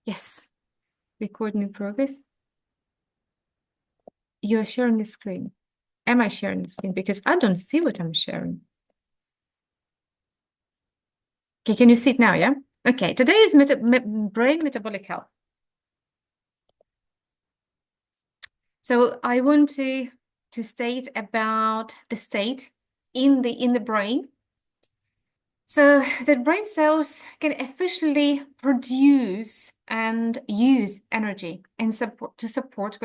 Yes, recording in progress. You're sharing the screen. Am I sharing the screen? Because I don't see what I'm sharing. Okay, can you see it now? Yeah. Okay. Today is brain metabolic health. So I want to state about the state in the brain. So the brain cells can efficiently produce and use energy and support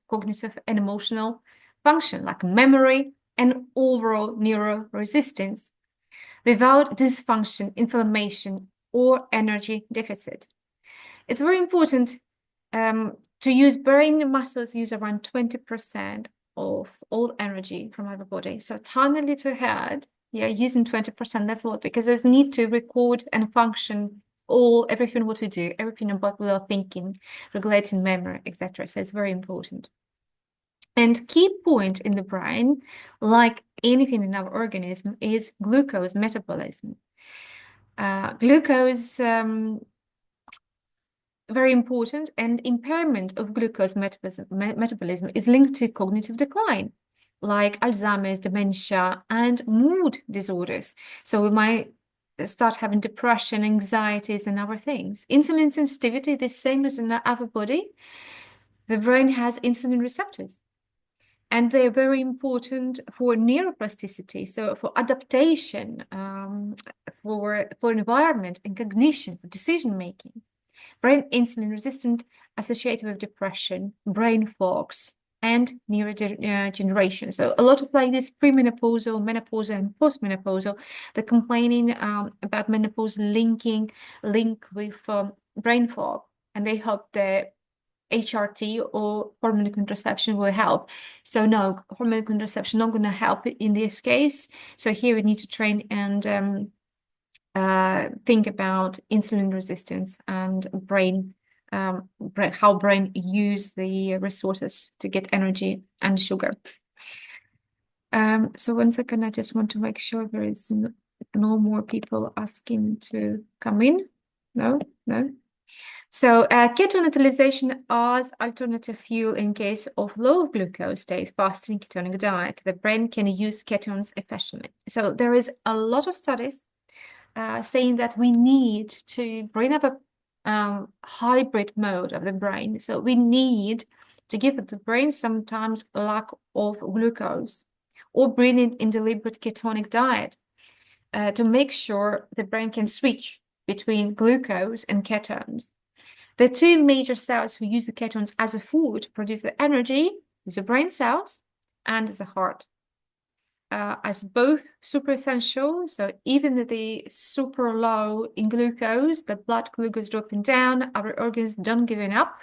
cognitive and emotional function like memory and overall neural resistance. Without dysfunction, inflammation, or energy deficit, it's very important to use brain muscles use around 20% of all energy from our body. So tiny little head, yeah, using 20%, that's a lot because there's need to record and function everything what we do, everything about we are thinking, regulating memory, etc. So it's very important. And key point in the brain, like anything in our organism, is glucose metabolism. Glucose very important, and impairment of glucose metabolism is linked to cognitive decline, like Alzheimer's, dementia, and mood disorders. So we might start having depression, anxieties, and other things. Insulin sensitivity, the same as in our body. The brain has insulin receptors, and they're very important for neuroplasticity, so for adaptation, for environment and cognition, for decision making. Brain insulin resistant associated with depression, brain fogs, and neurodegeneration. So a lot of like this premenopausal, menopausal, and postmenopausal, they're complaining about menopause link with brain fog, and they hope the HRT or hormone contraception will help. So no, hormone contraception not going to help in this case. So here we need to train and think about insulin resistance and how brain use the resources to get energy and sugar. So 1 second, I just want to make sure there is no more people asking to come in. No. So ketone utilization as alternative fuel in case of low glucose state, fasting ketonic diet. The brain can use ketones efficiently. So there is a lot of studies saying that we need to bring up a hybrid mode of the brain. So we need to give the brain sometimes lack of glucose or bring it in deliberate ketonic diet to make sure the brain can switch between glucose and ketones. The two major cells who use the ketones as a food to produce the energy is the brain cells and the heart. As both super essential, so even the super low in glucose, the blood glucose dropping down, our organs don't give it up,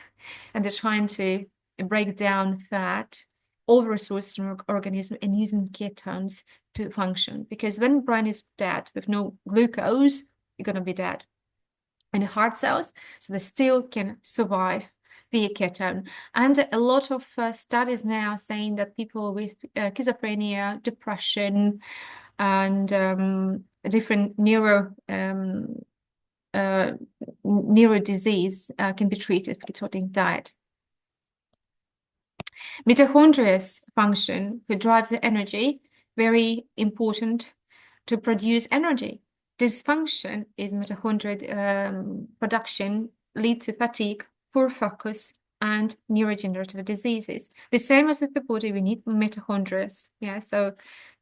and they're trying to break down fat, all the resources in our organism, and using ketones to function. Because when the brain is dead with no glucose, you're going to be dead. And the heart cells, so they still can survive via ketone. And a lot of studies now saying that people with schizophrenia, depression, and different neuro disease can be treated with ketogenic diet. Mitochondria's function, which drives the energy, very important to produce energy. Dysfunction is mitochondrial production lead to fatigue, poor focus, and neurodegenerative diseases. The same as with the body, we need mitochondria. Yeah, so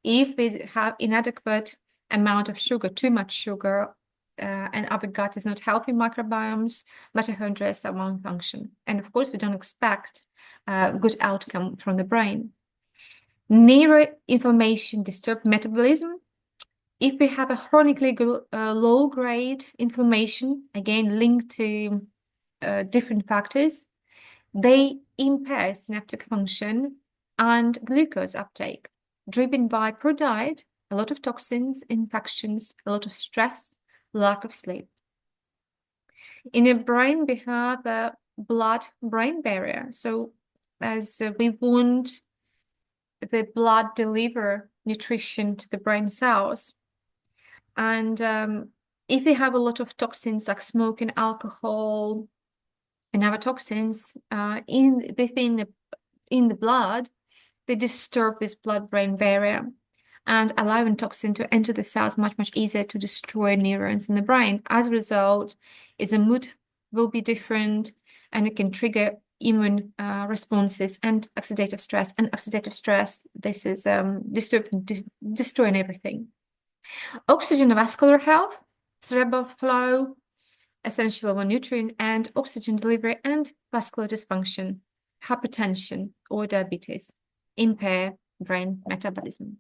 if we have inadequate amount of sugar, too much sugar, and our gut is not healthy microbiomes, mitochondria are malfunction. And of course, we don't expect good outcome from the brain. Neuroinflammation disturbs metabolism. If we have a chronically low-grade inflammation, again linked to different factors, they impair synaptic function and glucose uptake, driven by poor diet, a lot of toxins, infections, a lot of stress, lack of sleep. In the brain, we have a blood-brain barrier. So as we want the blood deliver nutrition to the brain cells. And if they have a lot of toxins like smoking, alcohol, and other toxins in the blood. They disturb this blood-brain barrier and allowing toxin to enter the cells much easier to destroy neurons in the brain. As a result, its mood will be different, and it can trigger immune responses and oxidative stress. And oxidative stress, this is destroying everything. Oxygen vascular health, cerebral flow, essential nutrient, and oxygen delivery and vascular dysfunction, hypertension or diabetes impair brain metabolism.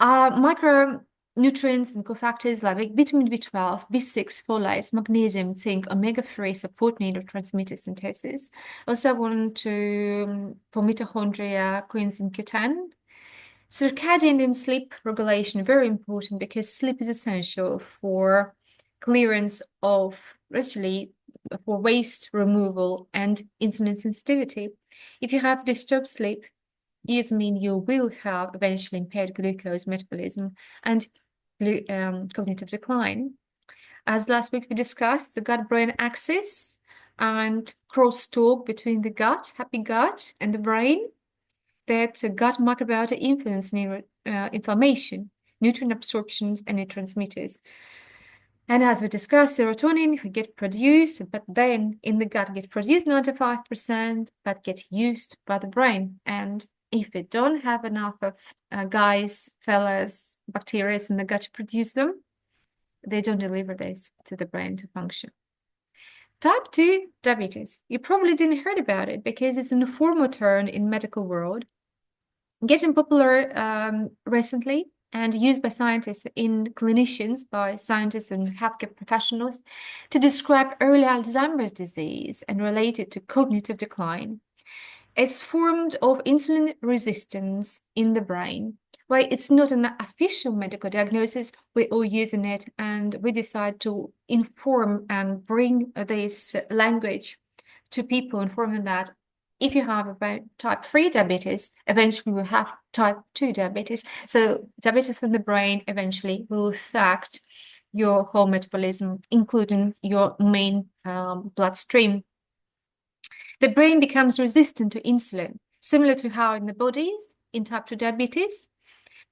Micronutrients and cofactors like vitamin B12, B6, folates, magnesium, zinc, omega-3 support neurotransmitter synthesis. Also want to, for mitochondria, coenzyme Q10. Circadian and sleep regulation, very important because sleep is essential for clearance of, actually, for waste removal and insulin sensitivity. If you have disturbed sleep, it means you will have eventually impaired glucose metabolism and cognitive decline. As last week we discussed, the gut-brain axis and crosstalk between the gut, happy gut, and the brain, that gut microbiota influence inflammation, nutrient absorptions, and neurotransmitters. And as we discussed, serotonin we get produced, but then in the gut get produced 95%, but get used by the brain. And if we don't have enough of fellas, bacteria in the gut to produce them, they don't deliver this to the brain to function. Type 2 diabetes. You probably didn't heard about it because it's an informal term in medical world, getting popular recently and used by scientists and clinicians, by scientists and healthcare professionals, to describe early Alzheimer's disease and related to cognitive decline. It's formed of insulin resistance in the brain. While it's not an official medical diagnosis, we're all using it, and we decide to inform and bring this language to people, inform them that if you have about type 3 diabetes, eventually we'll have type 2 diabetes. So diabetes in the brain eventually will affect your whole metabolism, including your main bloodstream. The brain becomes resistant to insulin, similar to how in the bodies in type 2 diabetes,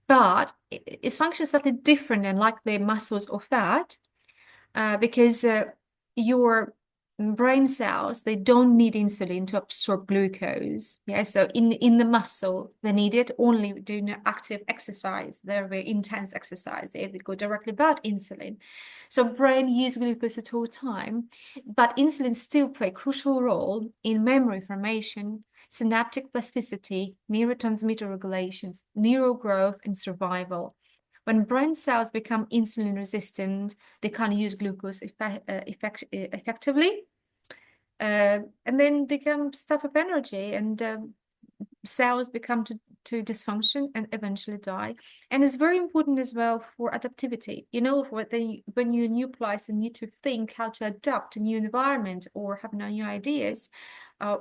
but its function is slightly different than like the muscles or fat, because your brain cells, they don't need insulin to absorb glucose. Yeah, so in the muscle, they need it only doing active exercise, very intense exercise. They go directly about insulin. So brain use glucose at all time, but insulin still play a crucial role in memory formation, synaptic plasticity, neurotransmitter regulations, neural growth, and survival. When brain cells become insulin resistant, they can't use glucose effectively. And then they can stuff of energy, and cells become to dysfunction and eventually die. And it's very important as well for adaptivity. You know, when you're in a new place and need to think how to adapt to new environment or have new ideas,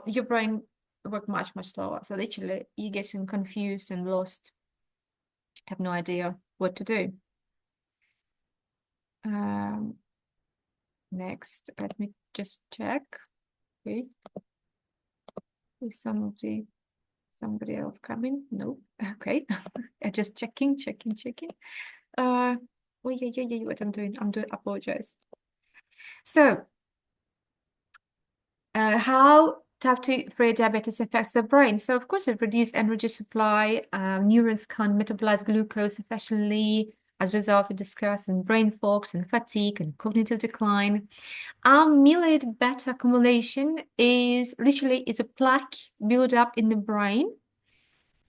your brain works much slower. So literally, you're getting confused and lost, have no idea what to do. Next, let me just check. Okay. Is somebody else coming? No. Okay. Just checking. Oh yeah. What I'm doing? Apologize. So, how type 2 diabetes affects the brain? So, of course, it reduces energy supply. Neurons can't metabolize glucose efficiently. As a result, we discuss in brain fogs and fatigue and cognitive decline. Amyloid beta accumulation is a plaque build up in the brain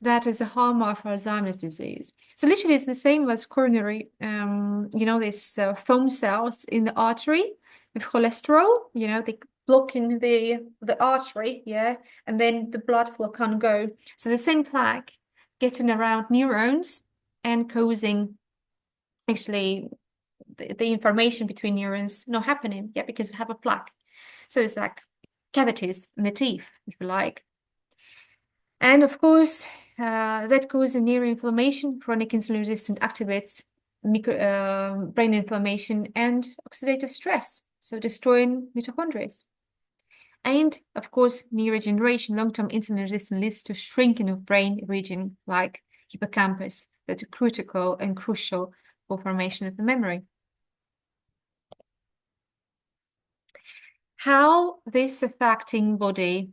that is a hallmark for Alzheimer's disease. So literally it's the same as coronary, these foam cells in the artery with cholesterol, they blocking the artery, yeah, and then the blood flow can't go. So the same plaque getting around neurons and causing actually the information between neurons not happening, yeah, because we have a plaque. So it's like cavities in the teeth, if you like. And of course, that causes neuroinflammation, chronic insulin-resistant activates brain inflammation and oxidative stress. so destroying mitochondria. And of course, neurodegeneration, long-term insulin resistance leads to shrinking of brain region like hippocampus that are critical and crucial for formation of the memory. How this affecting body,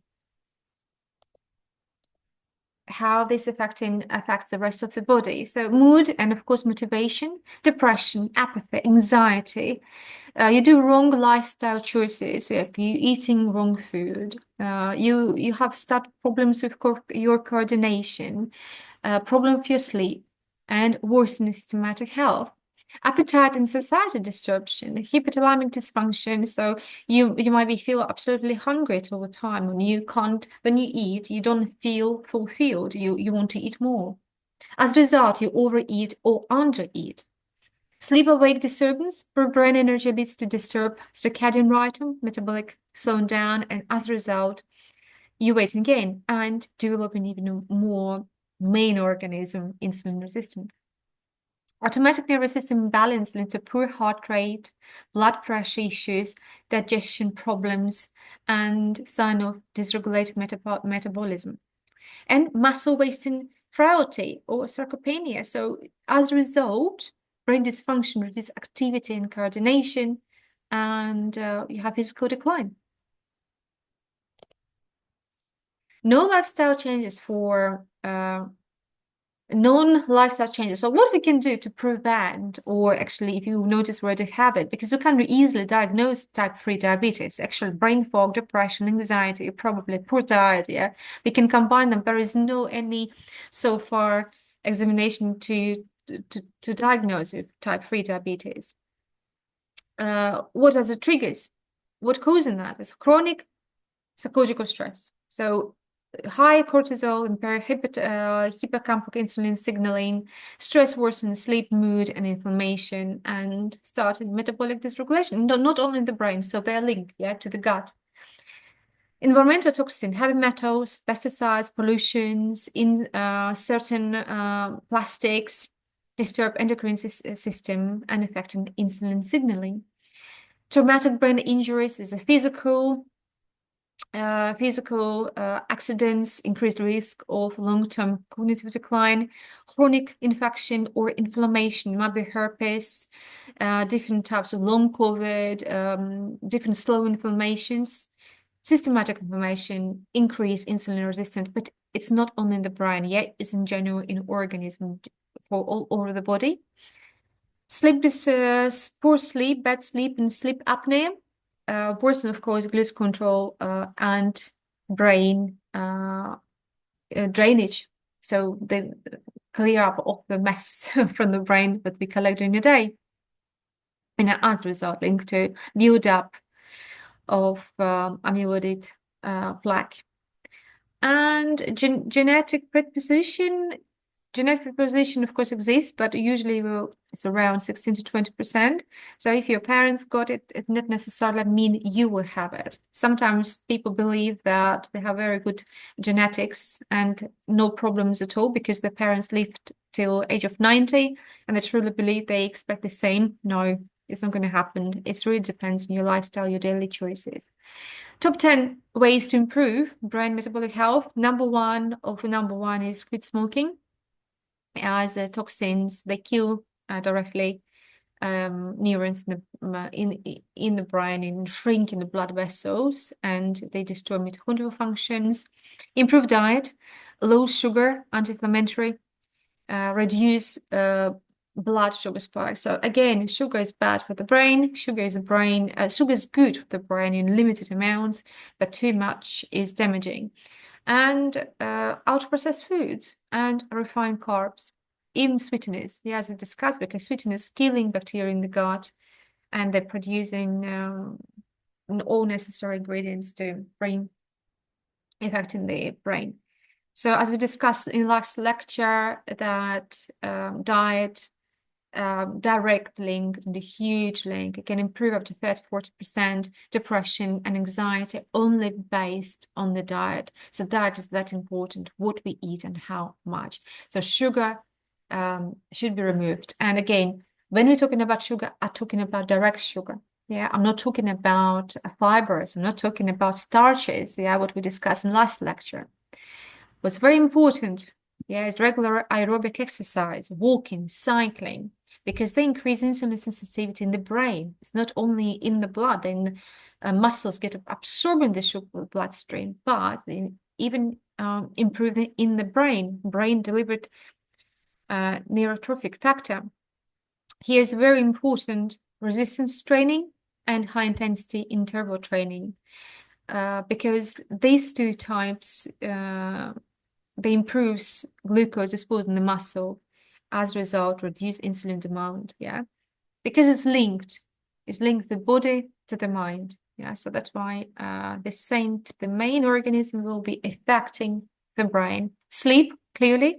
how this affects the rest of the body. So mood and of course motivation, depression, apathy, anxiety. You do wrong lifestyle choices, like you eating wrong food. You have start problems with your coordination, problem with your sleep, and worsening systematic health. Appetite and satiety disruption, hypothalamic dysfunction. So you might be feel absolutely hungry all the time. When you eat, you don't feel fulfilled. You want to eat more. As a result, you overeat or undereat. Sleep-awake disturbance, poor brain energy leads to disturbed circadian rhythm, metabolic slowing down, and as a result, you weight and gain and develop an even more main organism, insulin resistant. Automatic nervous system imbalance leads to poor heart rate, blood pressure issues, digestion problems, and sign of dysregulated metabolism. And muscle wasting frailty or sarcopenia. So as a result, brain dysfunction, reduced activity and coordination, and you have physical decline. No lifestyle changes for non-lifestyle changes. So what we can do to prevent, or actually if you notice where to have it, because we can easily diagnose type 3 diabetes, actually brain fog, depression, anxiety, probably poor diet, yeah, we can combine them. There is no any so far examination to diagnose with type 3 diabetes. What are the triggers? What causing that is chronic psychological stress. So high cortisol, impaired hippocampal insulin signaling, stress worsens sleep, mood, and inflammation, and started metabolic dysregulation. Not only in the brain, so they're linked, yeah, to the gut. Environmental toxin, heavy metals, pesticides, pollutions, in certain plastics disturb endocrine system and affecting insulin signaling. Traumatic brain injuries is a physical accidents, increased risk of long-term cognitive decline, chronic infection or inflammation, might be herpes, different types of long COVID, different slow inflammations, systematic inflammation, increased insulin resistance, but it's not only in the brain, yet it's in general in organism for all over the body. Sleep poor sleep, bad sleep, and sleep apnea. Worsen, of course, glucose control and brain drainage. So they clear up of the mess from the brain that we collect during the day. And as a result, linked to build-up of amyloid plaque. And genetic predisposition. Genetic predisposition, of course, exists, but usually it's around 16 to 20%. So if your parents got it, it not necessarily mean you will have it. Sometimes people believe that they have very good genetics and no problems at all because their parents lived till age of 90 and they truly believe they expect the same. No, it's not going to happen. It really depends on your lifestyle, your daily choices. Top 10 ways to improve brain metabolic health. Number one is quit smoking. As toxins, they kill directly neurons in the brain and shrink in the blood vessels, and they destroy mitochondrial functions. Improve diet, low sugar, anti-inflammatory, reduce blood sugar spikes. So again, sugar is bad for the brain. Sugar is good for the brain in limited amounts, but too much is damaging. And ultra-processed foods and refined carbs, even sweeteners. Yeah, as we discussed, because sweeteners killing bacteria in the gut, and they're producing all necessary ingredients to bring effect in the brain. So as we discussed in last lecture, that diet direct link, and a huge link. It can improve up to 30-40% depression and anxiety only based on the diet. So diet is that important, what we eat and how much. So sugar should be removed. And again, when we're talking about sugar, I'm talking about direct sugar. Yeah, I'm not talking about fibers. I'm not talking about starches. Yeah, what we discussed in last lecture. What's very important, yeah, is regular aerobic exercise, walking, cycling, because they increase insulin sensitivity in the brain. It's not only in the blood, then muscles get absorbed in the sugar bloodstream, but they even improve in the brain delivered neurotrophic factor. Here's very important: resistance training and high intensity interval training, because these two types they improves glucose disposal in the muscle, as a result reduce insulin demand. Yeah, because it's linked the body to the mind. Yeah, so that's why the same to the main organism will be affecting the brain. Sleep, clearly.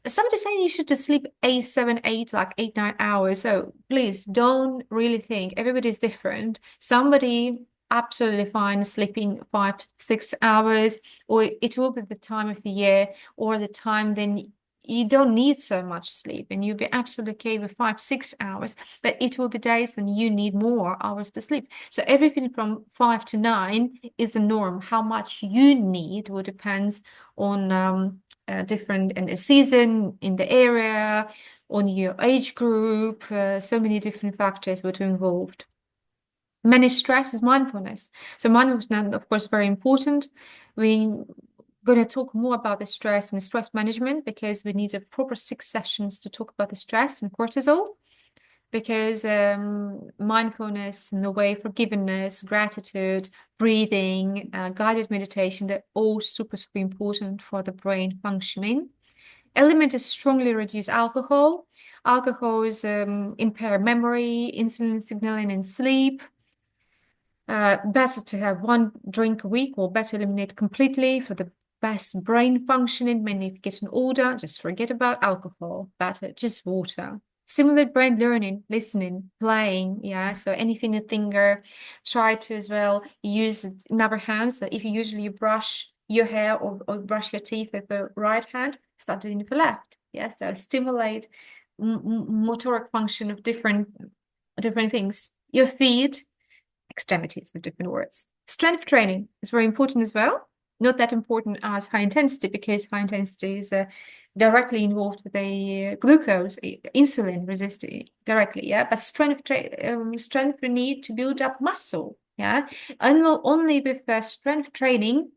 Somebody's saying you should just sleep 8, 7, 8, like 8, 9 hours. So please don't really think everybody's different. Somebody absolutely fine sleeping 5, 6 hours, or it will be the time of the year or the time then you don't need so much sleep and you'll be absolutely okay with 5, 6 hours, but it will be days when you need more hours to sleep. So everything from 5 to 9 is the norm. How much you need will depends on different in a season, in the area, on your age group, so many different factors that are involved. Manage stress is mindfulness. So mindfulness, of course, very important. We're going to talk more about the stress and the stress management because we need a proper 6 sessions to talk about the stress and cortisol. Because mindfulness and the way forgiveness, gratitude, breathing, guided meditation, they're all super, super important for the brain functioning. Element is strongly reduce alcohol. Alcohol is impair memory, insulin signaling, and sleep. Better to have 1 drink a week or better eliminate completely for the best brain functioning. Many if getting older, just forget about alcohol. Better just water. Stimulate brain learning, listening, playing. Yeah, so anything you finger, try to as well use another hand. So if you usually brush your hair or brush your teeth with the right hand, start doing it with the left. Yeah, so stimulate motoric function of different things. Your feet, extremities with different words. Strength training is very important as well. Not that important as high intensity because high intensity is directly involved with the glucose, insulin resistance directly. Yeah, but strength we need to build up muscle. Yeah, and only with strength training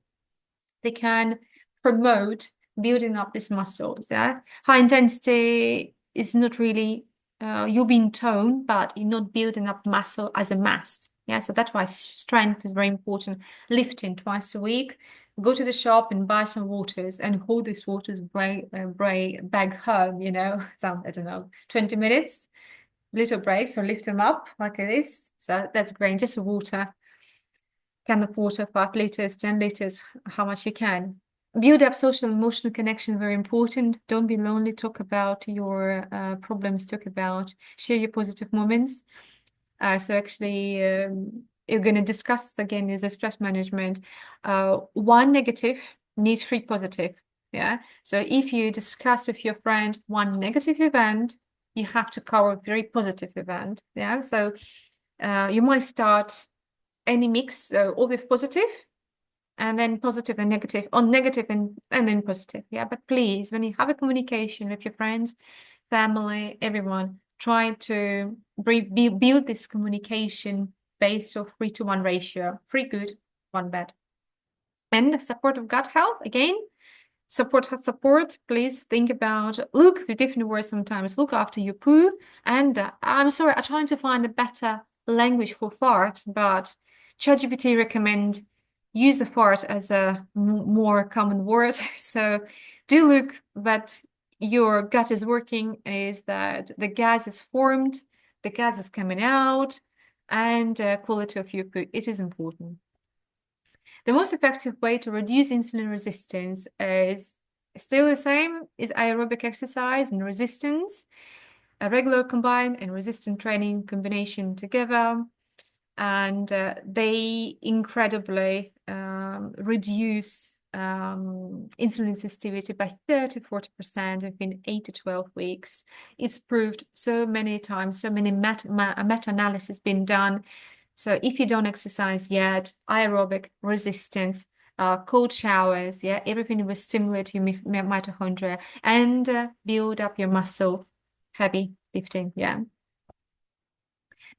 they can promote building up these muscles. Yeah, high intensity is not really you're being toned, but you're not building up muscle as a mass. Yeah, so that's why strength is very important. Lifting twice a week. Go to the shop and buy some waters and hold these waters back home, some, I don't know, 20 minutes, little breaks or lift them up like this. So that's great. Just water, can of water, 5 liters, 10 liters, how much you can. Build up social emotional connection, very important. Don't be lonely. Talk about your problems. Talk about, share your positive moments. So actually, you're going to discuss again is a stress management. One negative needs 3 positive. Yeah. So if you discuss with your friend one negative event, you have to cover a very positive event. Yeah. So you might start any mix, all with positive and then positive and negative, or negative and then positive. Yeah, but please, when you have a communication with your friends, family, everyone, try to build this communication based of 3-to-1 ratio. 3 good, 1 bad. And support of gut health, again, support, please think about, look with different words sometimes, look after your poo. And I'm sorry, I'm trying to find a better language for fart, but ChatGPT recommend use the fart as a more common word. So do look that your gut is working, is that the gas is formed, the gas is coming out, and quality of your poo. It is important. The most effective way to reduce insulin resistance is still the same, is aerobic exercise and resistance, a regular combined and resistant training combination together. And they incredibly reduce insulin sensitivity by 30-40% within 8 to 12 weeks. It's proved so many times, so many meta-analysis been done. So if you don't exercise yet, aerobic resistance, cold showers, yeah, everything will stimulate your mitochondria and build up your muscle, heavy lifting, yeah.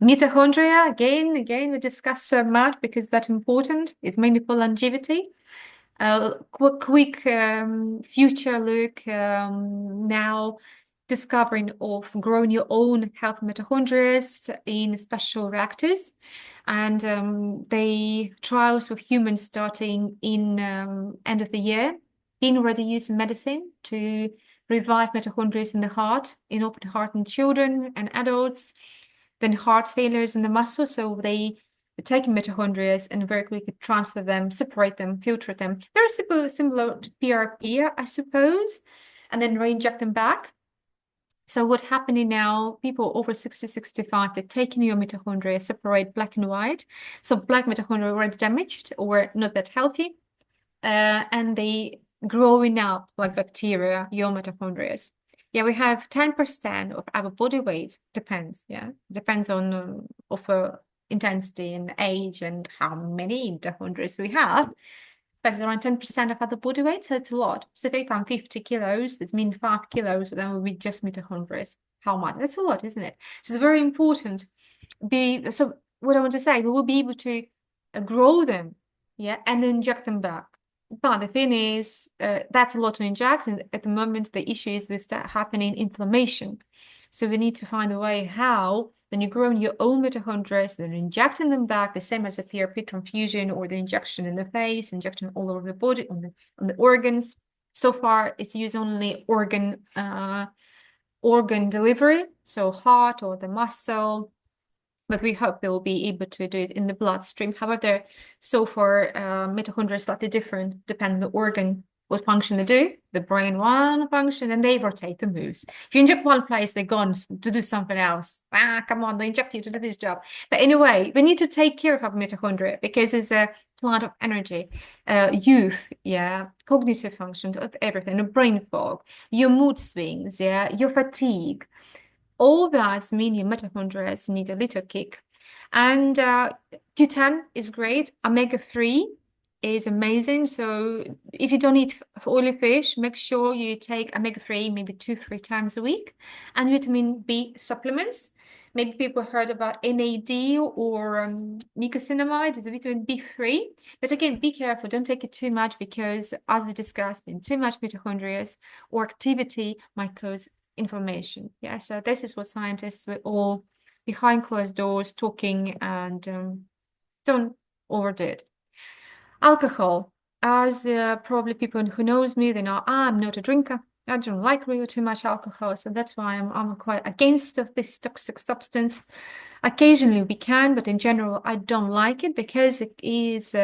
Mitochondria, again, we discussed so much because that's important. It's mainly for longevity. Quick future look now, discovering of growing your own healthy mitochondria in special reactors, and they trials with humans starting in end of the year, being already used in medicine to revive mitochondria in the heart, in open heart in children and adults, then heart failures in the muscle, so they take mitochondria and very quickly transfer them, separate them, filter them. Very similar to PRP, I suppose, and then re-inject them back. So what's happening now, people over 60, 65, they're taking your mitochondria, separate black and white. So black mitochondria are already damaged or not that healthy, and they growing up like bacteria, your mitochondria. Yeah, we have 10% of our body weight, depends, yeah, depends on intensity and age and how many mitochondria we have, but it's around 10% of our body weight, so it's a lot. So if I'm 50 kilos, it means 5 kilos, then will be just mitochondria. How much? That's a lot, isn't it? So it's very important. So what I want to say, we will be able to grow them, yeah, and then inject them back. But the thing is, that's a lot to inject, and at the moment the issue is with that happening inflammation. So we need to find a way how then you're growing your own mitochondria, then injecting them back, the same as a PRP transfusion or the injection in the face, injection all over the body, on the organs. So far, it's used only organ delivery, so heart or the muscle, but we hope they will be able to do it in the bloodstream. However, so far, mitochondria is slightly different, depending on the organ, what function they do. The brain one function, and they rotate the moves. If you inject one place, they're gone to do something else. Come on, they inject you to do this job. But anyway, we need to take care of our mitochondria because it's a plant of energy, youth, yeah, cognitive function of everything, the brain fog, your mood swings, yeah, your fatigue. All that mean your mitochondria need a little kick. And Q10 is great. Omega-3 is amazing. So if you don't eat oily fish, make sure you take omega-3 maybe 2-3 times a week. And vitamin B supplements. Maybe people heard about NAD or nicotinamide is a vitamin B3. But again, be careful. Don't take it too much because, as we discussed, in too much mitochondria or activity might cause inflammation. Yeah, so this is what scientists were all behind closed doors talking, and don't overdo it. Alcohol, as probably people who knows me, they know I'm not a drinker. I don't like really too much alcohol, so that's why I'm quite against of this toxic substance. Occasionally we can, but in general I don't like it because it is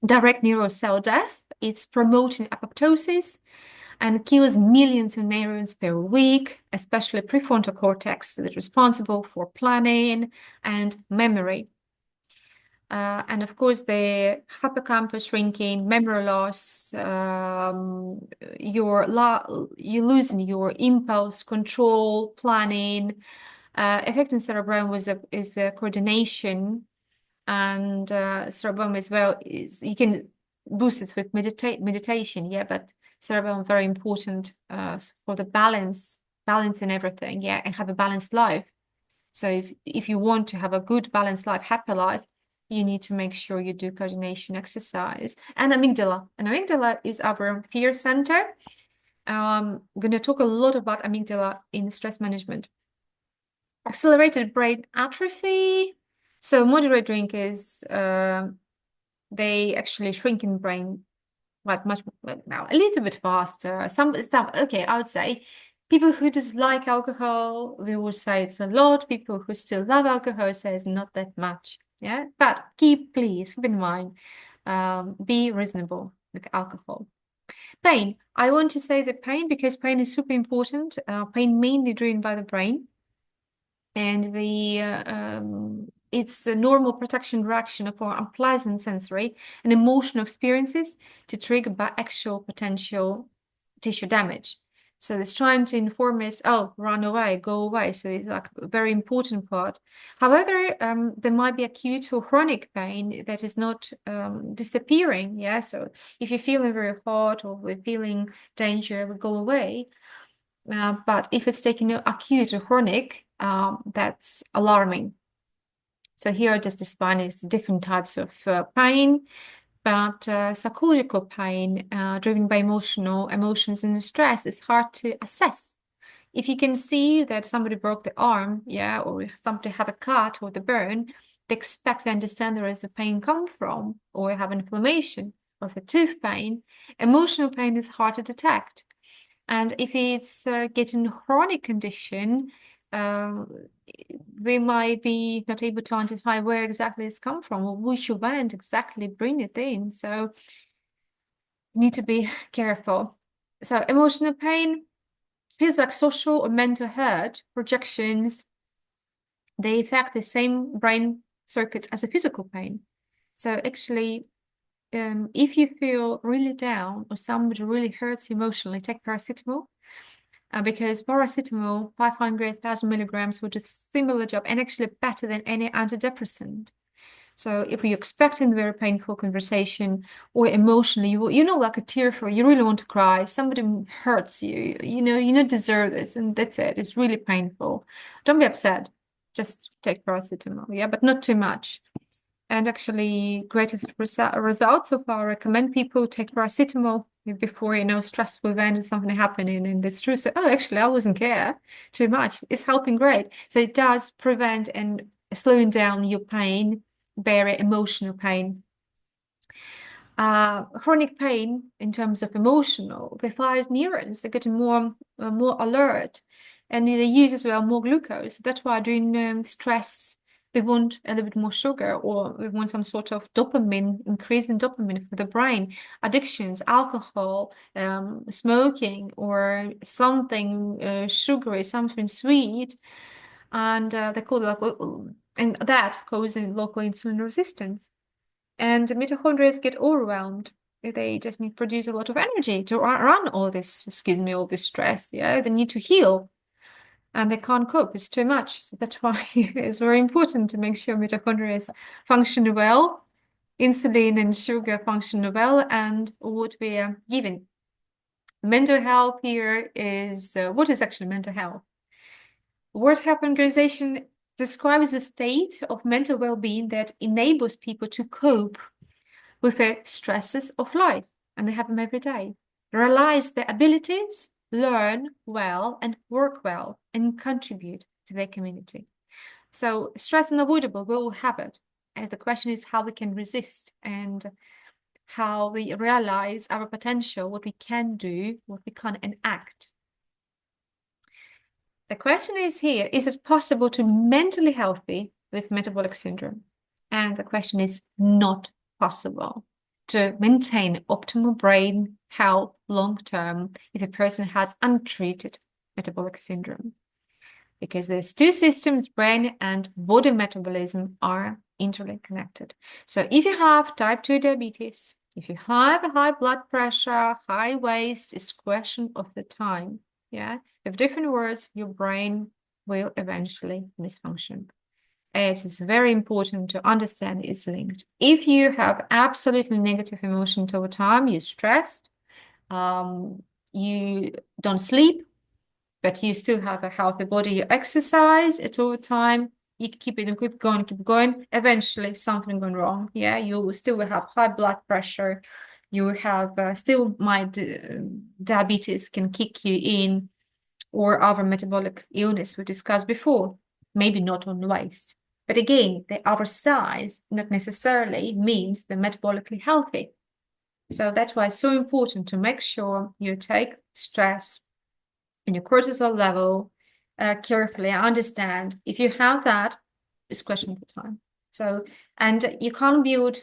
direct neural cell death. It's promoting apoptosis and kills millions of neurons per week, especially prefrontal cortex that is responsible for planning and memory. And of course, the hippocampus shrinking, memory loss, you're losing your impulse control, planning. Affecting cerebellum is a coordination, and cerebellum as well is you can boost it with meditation, yeah, but cerebellum very important for the balance in everything, yeah, and have a balanced life. So if you want to have a good balanced life, happy life, you need to make sure you do coordination exercise. And amygdala is our fear center. I'm going to talk a lot about amygdala in stress management. Accelerated brain atrophy. So moderate drinkers, they actually shrink in brain quite much now, a little bit faster. Some stuff, okay, I would say people who dislike alcohol, we will say it's a lot. People who still love alcohol say it's not that much. Yeah, but please keep in mind, be reasonable with alcohol. Pain. I want to say the pain because pain is super important. Pain mainly driven by the brain, and it's a normal protection reaction for unpleasant sensory and emotional experiences to trigger by actual potential tissue damage. So it's trying to inform us, oh, run away, go away. So it's like a very important part. However, there might be acute or chronic pain that is not disappearing. Yeah. So if you're feeling very hot or we're feeling danger, we go away. But if it's taking acute or chronic, that's alarming. So here just the spine is different types of pain, but psychological pain driven by emotions and stress is hard to assess. If you can see that somebody broke the arm, yeah, or somebody have a cut or the burn, they expect to understand where is the pain come from, or have inflammation or the tooth pain. Emotional pain is hard to detect. And if it's getting chronic condition, they might be not able to identify where exactly it's come from or which event exactly bring it in. So need to be careful. So emotional pain feels like social or mental hurt projections. They affect the same brain circuits as a physical pain. So actually, if you feel really down or somebody really hurts you emotionally, take paracetamol. Because paracetamol, 500,000 milligrams, will do a similar job and actually better than any antidepressant. So if you're expecting a very painful conversation or emotionally, like a tearful, you really want to cry, somebody hurts you, you don't deserve this, and that's it. It's really painful. Don't be upset. Just take paracetamol, yeah, but not too much. And actually, great results so far. I recommend people take paracetamol before, stressful event or something happening. And it's true. So, actually, I wasn't care too much. It's helping great. So it does prevent and slowing down your pain, very emotional pain. Chronic pain in terms of emotional, they fire neurons. They're getting more alert, and they use as well more glucose. That's why during stress, they want a little bit more sugar, or they want some sort of dopamine, increase in dopamine for the brain. Addictions, alcohol, smoking, or something sugary, something sweet, and they call it and that causes local insulin resistance. And the mitochondria get overwhelmed. They just need to produce a lot of energy to run all this, all this stress. Yeah, they need to heal and they can't cope. It's too much. So that's why it's very important to make sure mitochondria function well, insulin and sugar function well, and what we are given. Mental health here is what is actually mental health? World Health Organization describes a state of mental well-being that enables people to cope with the stresses of life, and they have them every day. Realize their abilities, learn well, and work well, and contribute to their community. So stress is unavoidable, we all have it. And the question is how we can resist and how we realize our potential, what we can do, what we can enact. The question is here, is it possible to be mentally healthy with metabolic syndrome? And the question is not possible to maintain optimal brain health long-term if a person has untreated metabolic syndrome. Because there's two systems, brain and body metabolism, are interconnected. So if you have type 2 diabetes, if you have high blood pressure, high waist, it's a question of the time. Yeah, with different words, your brain will eventually misfunction. It is very important to understand it's linked. If you have absolutely negative emotions over time, you're stressed, you don't sleep, but you still have a healthy body, you exercise it all the time, you keep it and keep going, eventually something going wrong. Yeah, you will still have high blood pressure, you have still diabetes can kick you in, or other metabolic illness we discussed before, maybe not on the waist. But again, the other size not necessarily means they're metabolically healthy. So that's why it's so important to make sure you take stress and your cortisol level carefully. I understand if you have that, it's a question of time. So, and you can't build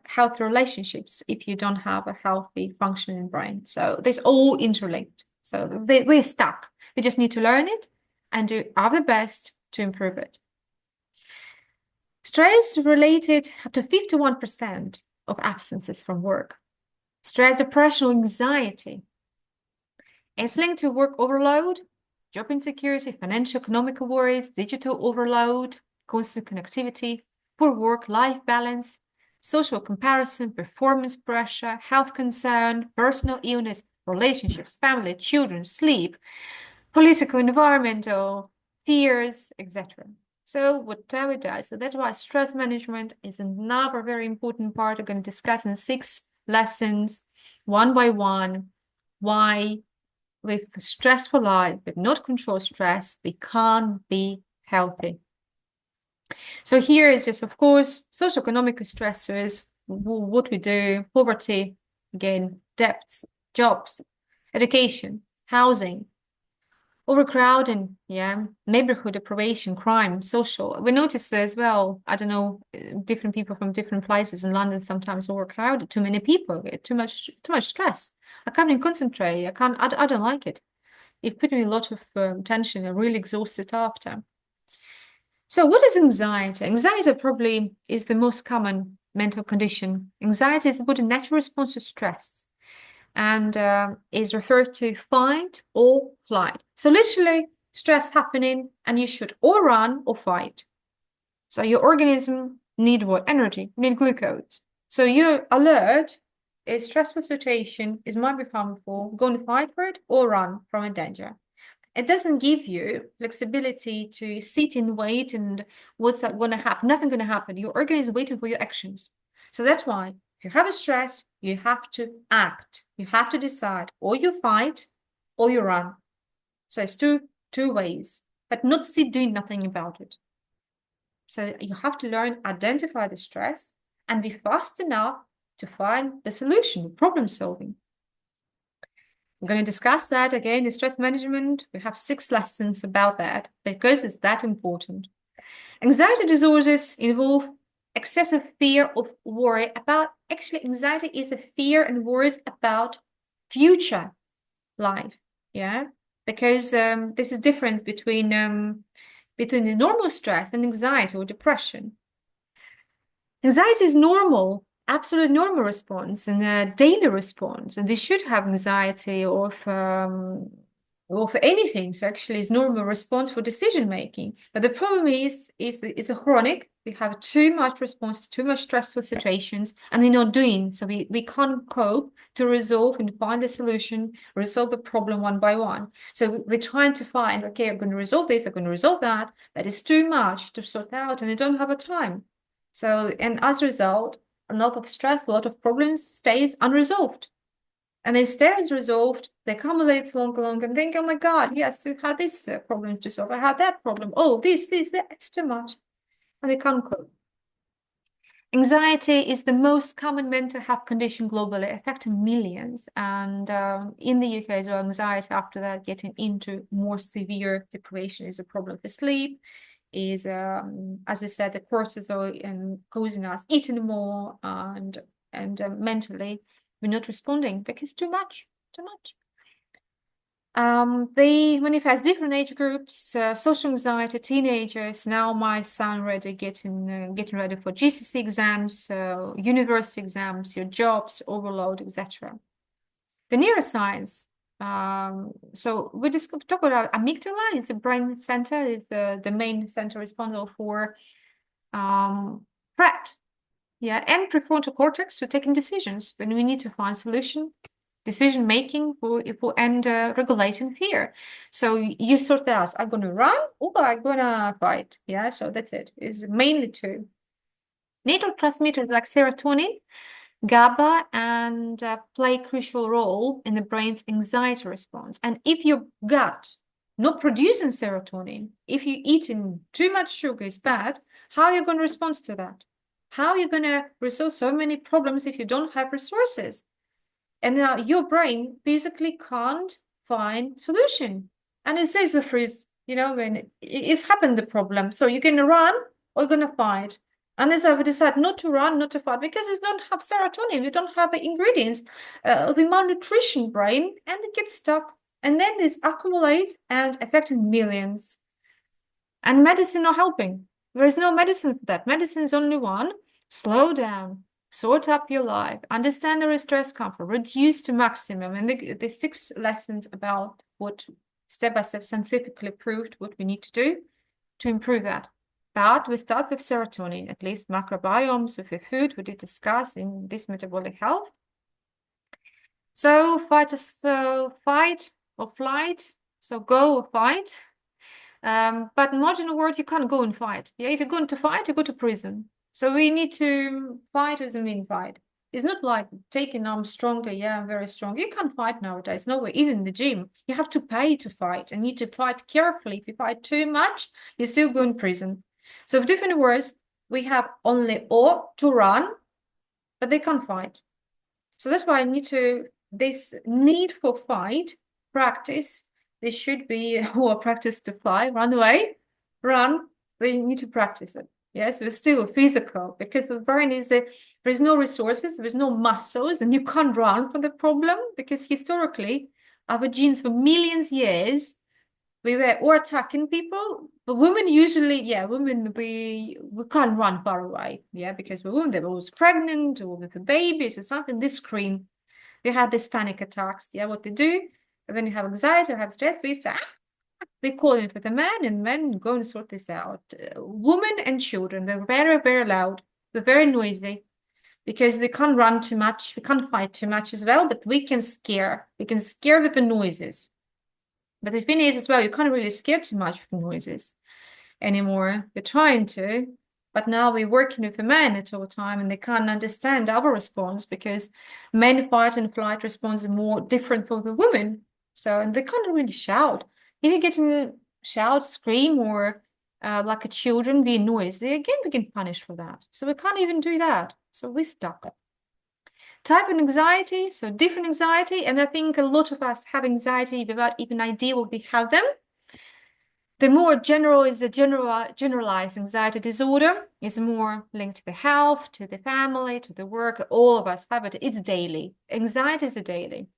healthy relationships if you don't have a healthy functioning brain. So this all interlinked. So we're stuck. We just need to learn it and do our best to improve it. Stress related up to 51% of absences from work. Stress, depression, anxiety. It's linked to work overload, job insecurity, financial, economic worries, digital overload, constant connectivity, poor work-life balance, social comparison, performance pressure, health concern, personal illness, relationships, family, children, sleep, political, environmental, fears, etc. So whatever it does. So that's why stress management is another very important part. We're going to discuss in 6 lessons, one by one, why with stressful life, with not control stress, we can't be healthy. So here is just, of course, socioeconomic stressors, what we do, poverty, again, debts, jobs, education, housing, overcrowding, yeah, neighborhood deprivation, crime, social. We notice as well, I don't know, different people from different places in London sometimes overcrowded, too many people, too much stress. I can't even concentrate. I don't like it. It put me a lot of tension and really exhausted after. So what is anxiety? Anxiety probably is the most common mental condition. Anxiety is about a natural response to stress and is referred to fight or flight. So literally stress happening and you should or run or fight. So your organism need what? Energy, need glucose. So you're alert, a stressful situation is might be harmful, going to fight for it or run from a danger. It doesn't give you flexibility to sit and wait and what's going to happen. Nothing going to happen. Your organ is waiting for your actions. So that's why if you have a stress, you have to act. You have to decide or you fight or you run. So it's two ways, but not sit doing nothing about it. So you have to learn, identify the stress and be fast enough to find the solution, problem solving. I'm going to discuss that again in stress management. We have 6 lessons about that because it's that important. Anxiety disorders involve excessive fear of worry about, actually anxiety is a fear and worries about future life, yeah? Because this is difference between the normal stress and anxiety or depression. Anxiety is normal, absolute normal response and a daily response, and we should have anxiety or for anything. So actually, it's normal response for decision making. But the problem is it's a chronic. We have too much response, too much stressful situations, and we're not doing. So we can't cope to resolve and find a solution, resolve the problem one by one. So we're trying to find, okay, I'm going to resolve this, I'm going to resolve that, but it's too much to sort out, and I don't have a time. So, and as a result, a lot of stress, a lot of problems stays unresolved. And they stay as resolved, they accumulate long, and think, oh my God, he has to have this problem to solve. I had that problem. Oh, this, that, it's too much. And they can't cope. Anxiety is the most common mental health condition globally, affecting millions. And in the UK as well, anxiety after that, getting into more severe deprivation is a problem for sleep, is, as we said, the cortisol and causing us eating more and mentally we're not responding because too much. They manifest different age groups, social anxiety, teenagers. Now my son already getting ready for GCSE exams, university exams, your jobs, overload, etc. The neuroscience. So we just talk about amygdala is the brain center, is the main center responsible for threat, yeah, and prefrontal cortex for taking decisions when we need to find solution, decision making and regulating fear. So you sort out, I'm going to run or I'm going to fight. Yeah, so that's it. It's mainly 2 neurotransmitters like serotonin, GABA, and play a crucial role in the brain's anxiety response. And if your gut not producing serotonin, if you're eating too much sugar is bad, how are you going to respond to that? How are you going to resolve so many problems if you don't have resources? And your brain basically can't find solution. And it says a freeze, when it's happened the problem. So you're going to run or you're going to fight. And as I decide not to run, not to fight, because it don't have serotonin, we don't have the ingredients, the malnutrition brain, and it gets stuck. And then this accumulates and affecting millions. And medicine not helping. There is no medicine for that. Medicine is only one. Slow down. sort up your life, understand where stress comes from, reduce to maximum. And the 6 lessons about what step by step scientifically proved what we need to do to improve that. But we start with serotonin, at least macrobiomes of the food we did discuss in this metabolic health. So fight or flight, so go or fight. But in modern world, you can't go and fight. Yeah, if you're going to fight, you go to prison. So we need to fight doesn't mean fight. It's not like taking I'm stronger. Yeah, I'm very strong. You can't fight nowadays. No way. Even in the gym, you have to pay to fight and need to fight carefully. If you fight too much, you still go in prison. So, in different words, we have only or to run, but they can't fight. So that's why I need to this need for fight practice. This should be or practice to fly, run away, run. They need to practice it. Yes, it's still physical because the brain is there's no resources, there's no muscles, and you can't run from the problem because historically, our genes for millions of years, we were or attacking people, but women usually, women we can't run far away, because we're women, they're always pregnant or with the babies or something, they scream. They had these panic attacks, what they do, and then you have anxiety or have stress, they call in for the men, and men go and sort this out. Women and children, they're very, very loud. They're very noisy because they can't run too much. We can't fight too much as well, but we can scare. We can scare with the noises. But the thing is as well, you can't really scare too much with the noises anymore. We're trying to, but now we're working with the men at all time, and they can't understand our response because men fight and flight response is more different for the women. So, and they can't really shout. If you get in shout, scream, or like a children being noisy, again, we get punished for that. So we can't even do that. So we're stuck. Type of anxiety, so different anxiety, and I think a lot of us have anxiety without even idea what we have them. The more general is the generalized anxiety disorder. It's more linked to the health, to the family, to the work. All of us have it. It's daily. Anxiety is a daily.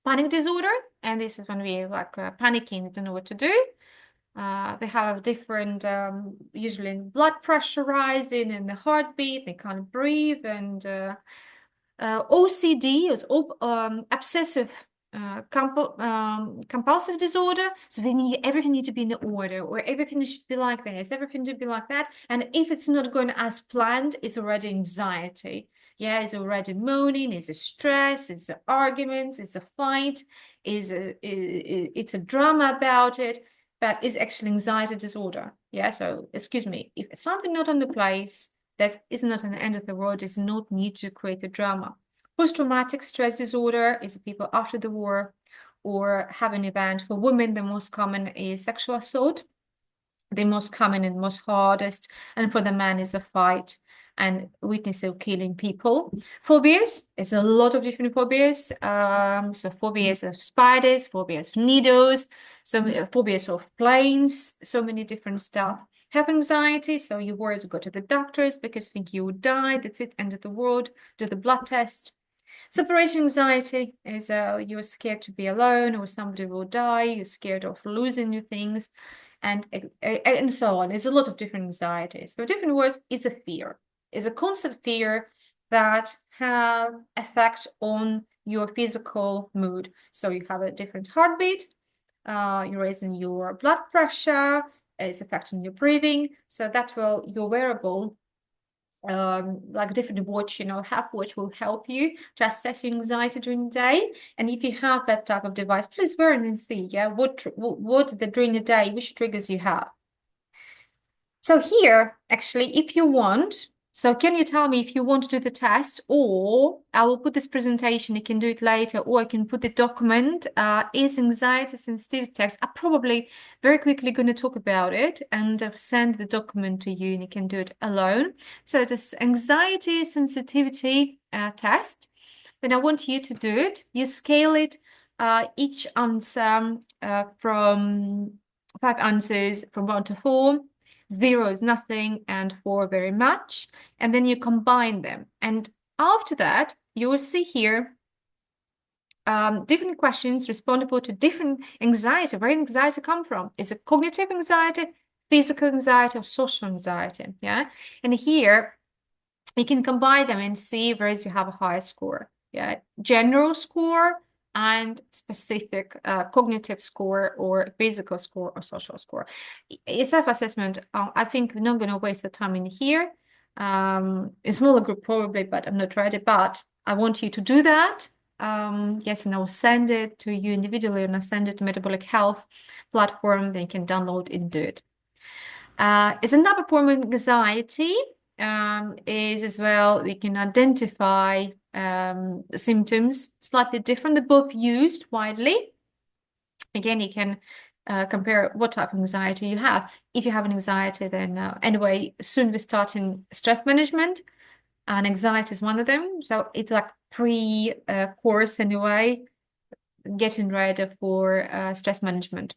Panic disorder, and this is when we like panicking, don't know what to do. They have different, usually blood pressure rising and the heartbeat. They can't breathe, and OCD is obsessive compulsive disorder. So everything needs to be in order, or everything should be like this, everything should be like that. And if it's not going as planned, it's already anxiety. It's already moaning, it's a stress, it's arguments, it's a fight, it's a drama about it, but it's actually anxiety disorder. So excuse me, if something not on the place, that is not an end of the world, does not need to create a drama. Post-traumatic stress disorder is people after the war or have an event. For women, the most common is sexual assault, the most common and most hardest, and for the man is a fight and witness of killing people. Phobias, there's a lot of different phobias. So phobias of spiders, phobias of needles, so phobias of planes, so many different stuff. Have anxiety, so you're worried to go to the doctors because you think you will die, that's it, end of the world, do the blood test. Separation anxiety is you're scared to be alone or somebody will die, you're scared of losing your things, and so on. There's a lot of different anxieties. So different words is a fear. Is a constant fear that have effect on your physical mood. So you have a different heartbeat, you're raising your blood pressure, it's affecting your breathing. So that will, your wearable, like different watch, Health watch will help you to assess your anxiety during the day. And if you have that type of device, please wear it and see, what during the day, which triggers you have. So here, actually, if you want, so can you tell me if you want to do the test, or I will put this presentation, you can do it later, or I can put the document, is anxiety sensitivity test. I'm probably very quickly going to talk about it and send the document to you, and you can do it alone. So this anxiety sensitivity test, then I want you to do it. You scale it, each answer from 5 answers from 1 to 4. 0 is nothing and 4 very much, and then you combine them, and after that you will see here different questions respondable to different anxiety. Where anxiety come from? Is it cognitive anxiety, physical anxiety, or social anxiety? And here you can combine them and see where you have a higher score. Yeah, general score and specific cognitive score or physical score or social score. Self-assessment, I think we're not going to waste the time in here. In smaller group probably, but I'm not ready. But I want you to do that. Yes, and I will send it to you individually, and I'll send it to Metabolic Health platform. Then you can download it and do it. Is another form of anxiety. Is as well, you can identify symptoms slightly different. They're both used widely. Again, you can compare what type of anxiety you have. If you have an anxiety, then anyway, soon we're starting stress management, and anxiety is one of them. So it's like pre-course anyway, getting ready for stress management.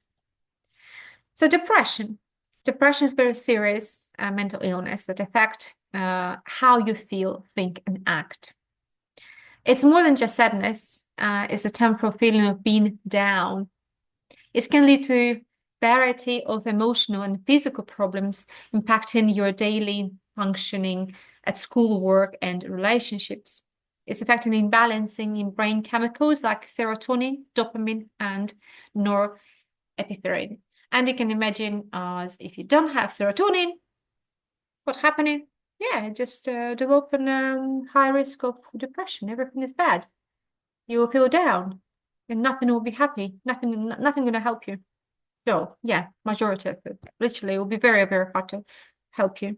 So depression. Depression is very serious mental illness that affect how you feel, think, and act. It's more than just sadness. It's a temporal feeling of being down. It can lead to variety of emotional and physical problems impacting your daily functioning at school, work, and relationships. It's affecting imbalancing in brain chemicals like serotonin, dopamine, and norepinephrine. And you can imagine as if you don't have serotonin, what's happening? Yeah, just develop a high risk of depression. Everything is bad. You will feel down, and nothing will be happy. Nothing going to help you. No, yeah, majority of it. Literally, it will be very, very hard to help you.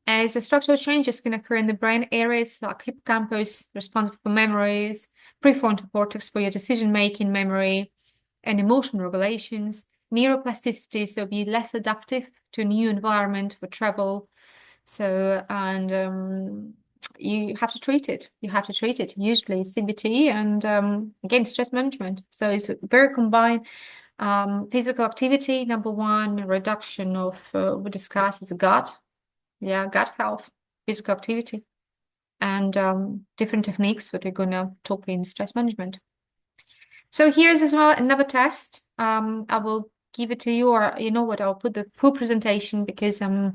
As the structural changes can occur in the brain areas like hippocampus, responsible for memories, prefrontal cortex for your decision-making, memory, and emotional regulations, neuroplasticity, so be less adaptive to a new environment for travel. So, and you have to treat it. You have to treat it, usually CBT and again, stress management. So it's very combined. Physical activity, number one, reduction of we discussed is gut. Yeah, gut health, physical activity, and different techniques that we're going to talk in stress management. So here's as well another test. I will give it to you, or you know what, I'll put the full presentation because I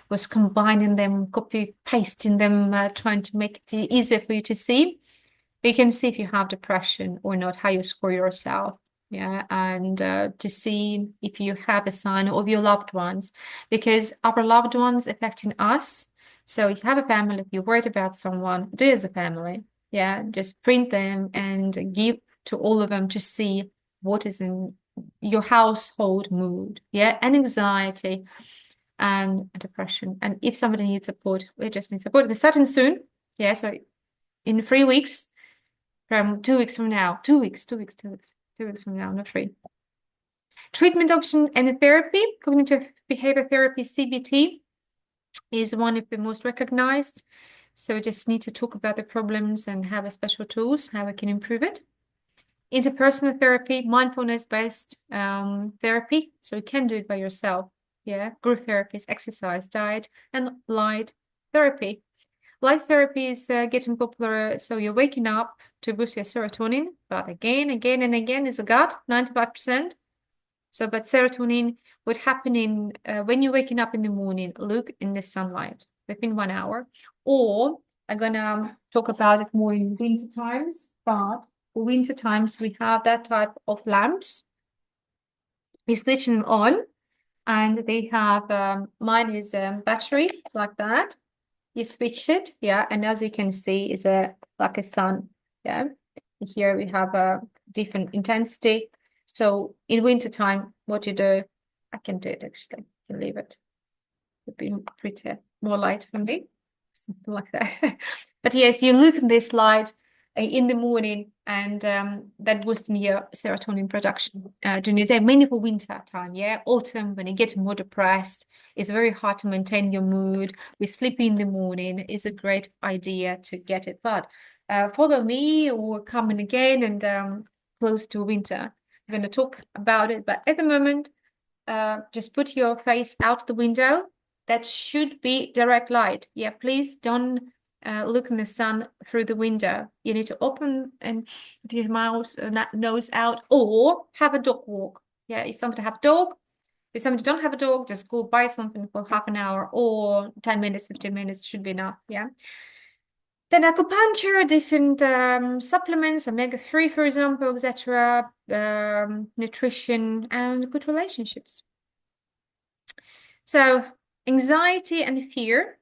was combining them, copy pasting them, trying to make it easier for you to see. You can see if you have depression or not, how you score yourself. Yeah, and to see if you have a sign of your loved ones, because our loved ones affecting us. So if you have a family, if you're worried about someone, do as a family. Yeah, just print them and give to all of them to see what is in your household mood. Yeah, and anxiety and depression. And if somebody needs support, we just need support. We're starting soon. Yeah, so in 3 weeks, from 2 weeks from now, 2 weeks from now, not 3. Treatment options and therapy, cognitive behavior therapy, CBT, is one of the most recognized. So we just need to talk about the problems and have a special tools, how we can improve it. Interpersonal therapy, mindfulness-based therapy, so you can do it by yourself. Yeah, group therapies, exercise, diet, and light therapy. Light therapy is getting popular, so you're waking up to boost your serotonin, but again and again is a gut, 95%. So, but serotonin, what happening when you're waking up in the morning, look in the sunlight within 1 hour. Or I'm gonna talk about it more in winter times, but for winter times we have that type of lamps. You switch them on, and they have mine is battery like that. You switch it, yeah, and as you can see, is like a sun, yeah. Here we have a different intensity. So in winter time, what you do, I can do it actually. I can leave it. It'd be pretty more light for me, something like that. But yes, you look at this light in the morning, and that boosting your serotonin production during the day, mainly for winter time. Yeah, autumn when you get more depressed, it's very hard to maintain your mood. We sleep in the morning is a great idea to get it. But follow me, or coming again and close to winter. I'm going to talk about it, but at the moment, just put your face out the window. That should be direct light. Yeah, please don't look in the sun through the window. You need to open and put your nose out, or have a dog walk. Yeah, if somebody have a dog, If somebody don't have a dog, just go buy something for half an hour or 10 minutes, 15 minutes should be enough. Yeah. Then acupuncture, different supplements, omega-3, for example, etc., nutrition, and good relationships. So anxiety and fear,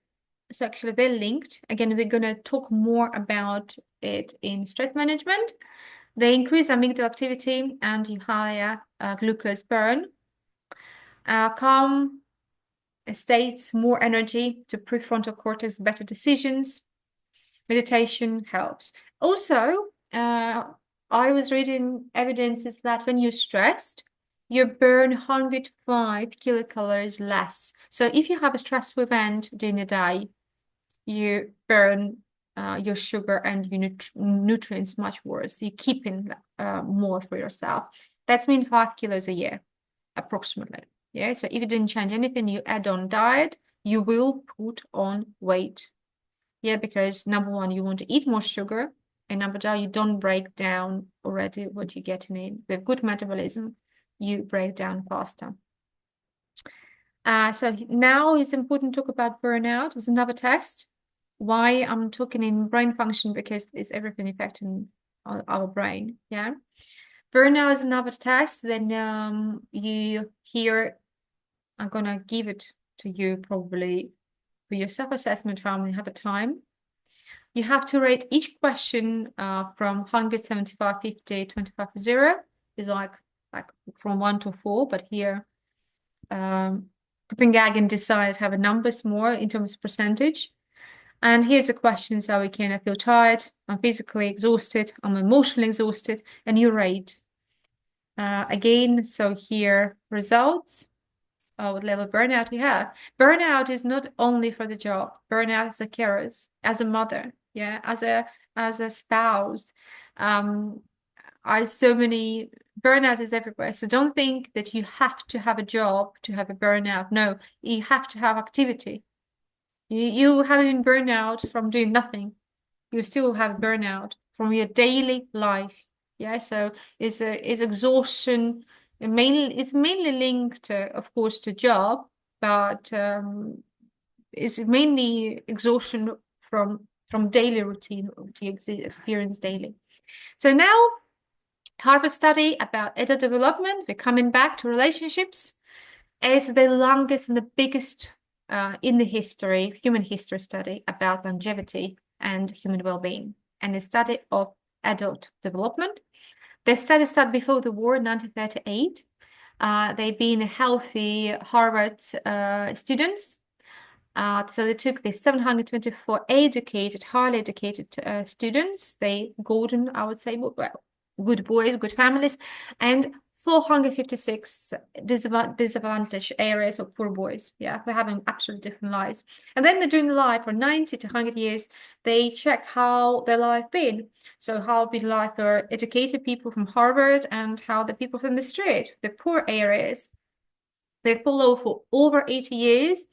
so actually they're linked. Again, we're going to talk more about it in stress management. They increase amygdala activity and you higher glucose burn. Calm states, more energy to prefrontal cortex, better decisions. Meditation helps. Also, I was reading evidences that when you're stressed, you burn 105 kilocalories less. So if you have a stressful event during the day, you burn your sugar and your nutrients much worse. You're keeping more for yourself. That's mean 5 kilos a year, approximately. Yeah. So if you didn't change anything, you add on diet, you will put on weight. Yeah, because number one, you want to eat more sugar, and number two, you don't break down already what you're getting in. With good metabolism, you break down faster. So now it's important to talk about burnout. It's another test. Why I'm talking in brain function, because it's everything affecting our brain. Yeah. Burnout is another test. Then you here, I'm gonna give it to you probably for your self-assessment when you have a time. You have to rate each question from 175, 50, 25, 0 is like from 1 to 4, but here Copenhagen decided to have a numbers more in terms of percentage. And here's the question, so we can, I feel tired, I'm physically exhausted, I'm emotionally exhausted, and you rate. Again, so here results. What level of burnout you have. Burnout is not only for the job. Burnout as a carer, as a mother, yeah, as a spouse. I so many burnout is everywhere. So don't think that you have to have a job to have a burnout. No, you have to have activity. You having burnout from doing nothing. You still have burnout from your daily life. Yeah, so is exhaustion it's mainly linked, of course, to job, but it's mainly exhaustion from daily routine to experience daily. So now Harvard study about adult development. We're coming back to relationships. It's the longest and the biggest in the history, human history study about longevity and human well-being, and the study of adult development. The study started before the war, 1938. They've been healthy Harvard students. So they took the 724 educated, highly educated students. They golden, I would say, well, good boys, good families, and 456 disadvantaged areas of poor boys. Yeah, we're having absolutely different lives. And then during the life for 90 to 100 years, they check how their life been. So how been life for educated people from Harvard and how the people from the street, the poor areas. They follow for over 80 years.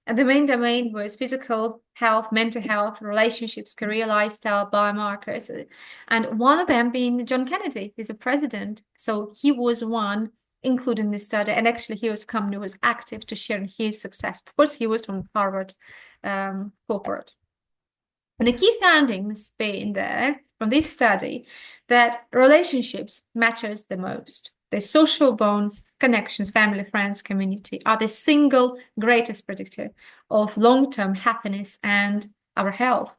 And the main domain was physical health, mental health, relationships, career, lifestyle, biomarkers. And one of them being John Kennedy, he's a president. So he was one included in this study. And actually, his company was active to share his success. Of course, he was from Harvard corporate. And the key findings being there from this study that relationships matters the most. The social bonds, connections, family, friends, community are the single greatest predictor of long-term happiness and our health.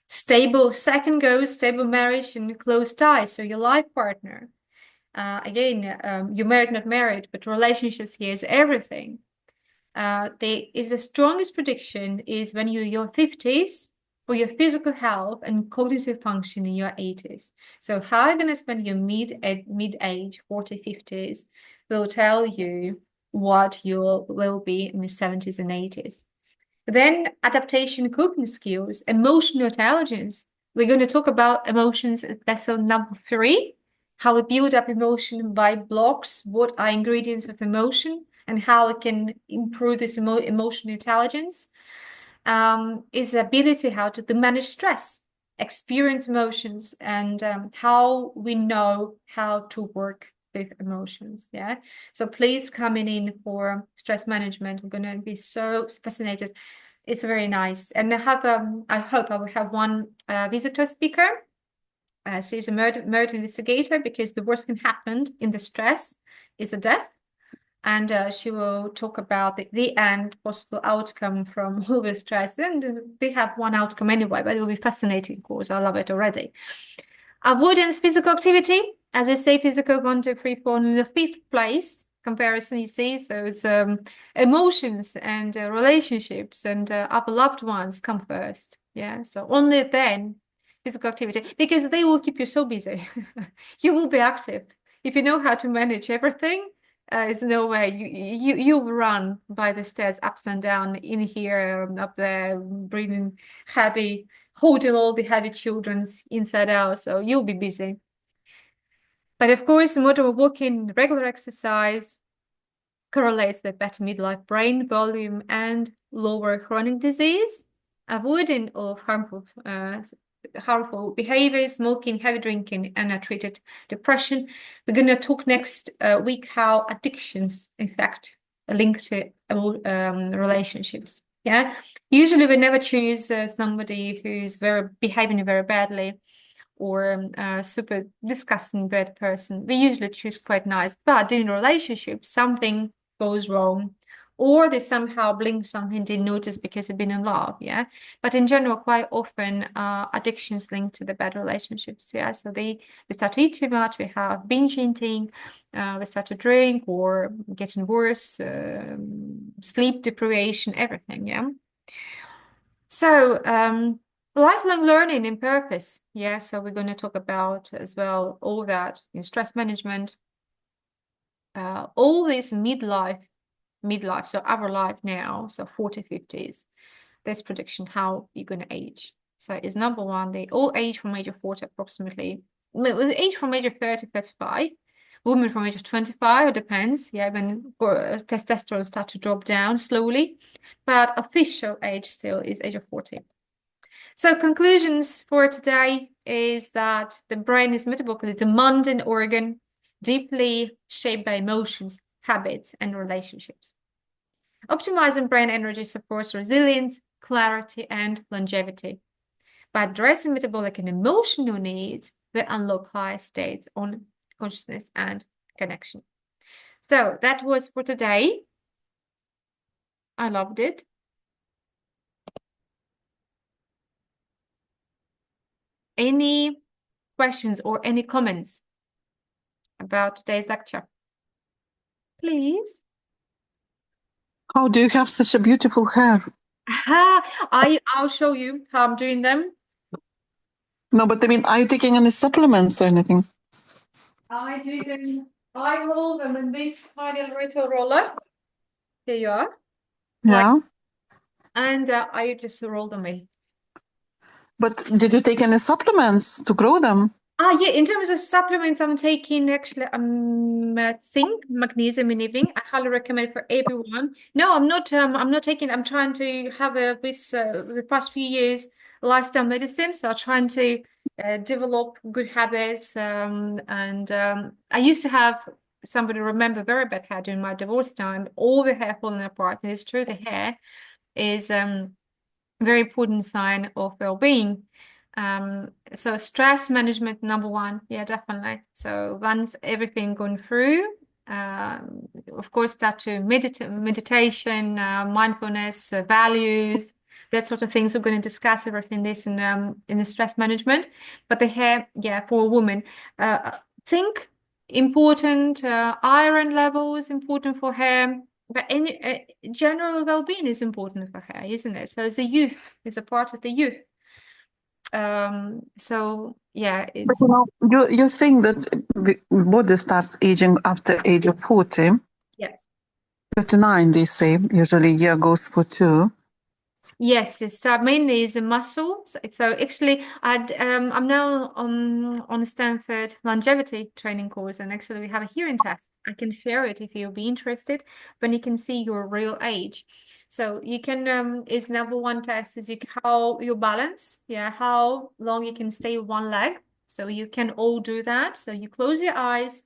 Stable, second goes stable marriage and close ties, so your life partner. You're married, not married, but relationships here is everything. The strongest prediction is when you're in your 50s, for your physical health and cognitive function in your 80s. So how you're going to spend your mid-age, 40, 50s will tell you what you will be in your 70s and 80s. Then adaptation, coping skills, emotional intelligence. We're going to talk about emotions at lesson number 3, how we build up emotion by blocks, what are ingredients of emotion, and how it can improve this emotional intelligence. Is ability how to manage stress, experience emotions, and how we know how to work with emotions. Yeah. So please coming in for stress management. We're going to be so fascinated. It's very nice. And I hope I will have one visitor speaker. She's a murder investigator, because the worst can happen in the stress is a death. And she will talk about the end possible outcome from all the stress. And they have one outcome anyway, but it will be fascinating course. I love it already. Avoidance physical activity. As I say, physical 1, 2, 3, 4 in the 5th place comparison, you see. So it's emotions and relationships and other loved ones come first. Yeah. So only then physical activity, because they will keep you so busy. You will be active. If you know how to manage everything, there's no way you run by the stairs ups and down, in here, up there, breathing heavy, holding all the heavy children's inside out. So you'll be busy. But of course, motor walking, regular exercise correlates with better midlife brain volume and lower chronic disease, avoiding of harmful behaviors, smoking, heavy drinking, and untreated depression. We're going to talk next week how addictions affect link to relationships. Yeah, usually we never choose somebody who's behaving very badly or super disgusting bad person. We usually choose quite nice, but in relationships something goes wrong, or they somehow blink something didn't notice because they've been in love. Yeah, but in general, quite often addictions linked to the bad relationships. Yeah, so they start to eat too much, we have binge eating, we start to drink, or getting worse, sleep deprivation, everything. Yeah. So lifelong learning and purpose. Yeah, so we're going to talk about as well all that in stress management, all this midlife, so our life now, so 40, 50s, this prediction how you're going to age. So is number one, they all age from age of 40 approximately. Age from age of 30, 35. Women from age of 25, it depends. Yeah, when testosterone start to drop down slowly. But official age still is age of 40. So conclusions for today is that the brain is metabolically demanding organ, deeply shaped by emotions, habits, and relationships. Optimizing brain energy supports resilience, clarity, and longevity. By addressing metabolic and emotional needs, we unlock higher states on consciousness and connection. So that was for today. I loved it. Any questions or any comments about today's lecture? Please. How do you have such a beautiful hair? I'll show you how I'm doing them. No, but I mean, are you taking any supplements or anything? I do them. I roll them in this tiny little roller. Here you are. Yeah. And I just roll them in. But did you take any supplements to grow them? Yeah, in terms of supplements, I'm taking actually zinc, magnesium in evening. I highly recommend it for everyone. No, I'm not taking, I'm trying to have the past few years lifestyle medicine. So I'm trying to develop good habits. And I used to have somebody remember very bad hair during my divorce time, all the hair falling apart. And it's true, the hair is very important sign of well-being. So stress management, number one, yeah, definitely. So once everything gone through, of course, start to meditation, mindfulness, values, that sort of things. We're going to discuss everything this in the stress management. But the hair, yeah, for a woman, zinc important, iron levels important for hair. But any general well-being is important for her, isn't it? So the youth is a part of the youth. So yeah, But it's you're saying that the body starts aging after age of 40. yeah. 39, they say. Usually year goes for two. Yes, it's mainly is a muscle. So actually, I'm now on a Stanford longevity training course, and actually we have a hearing test. I can share it if you'll be interested, but you can see your real age. So you can is number one test is how your balance, yeah, how long you can stay with one leg. So you can all do that. So you close your eyes,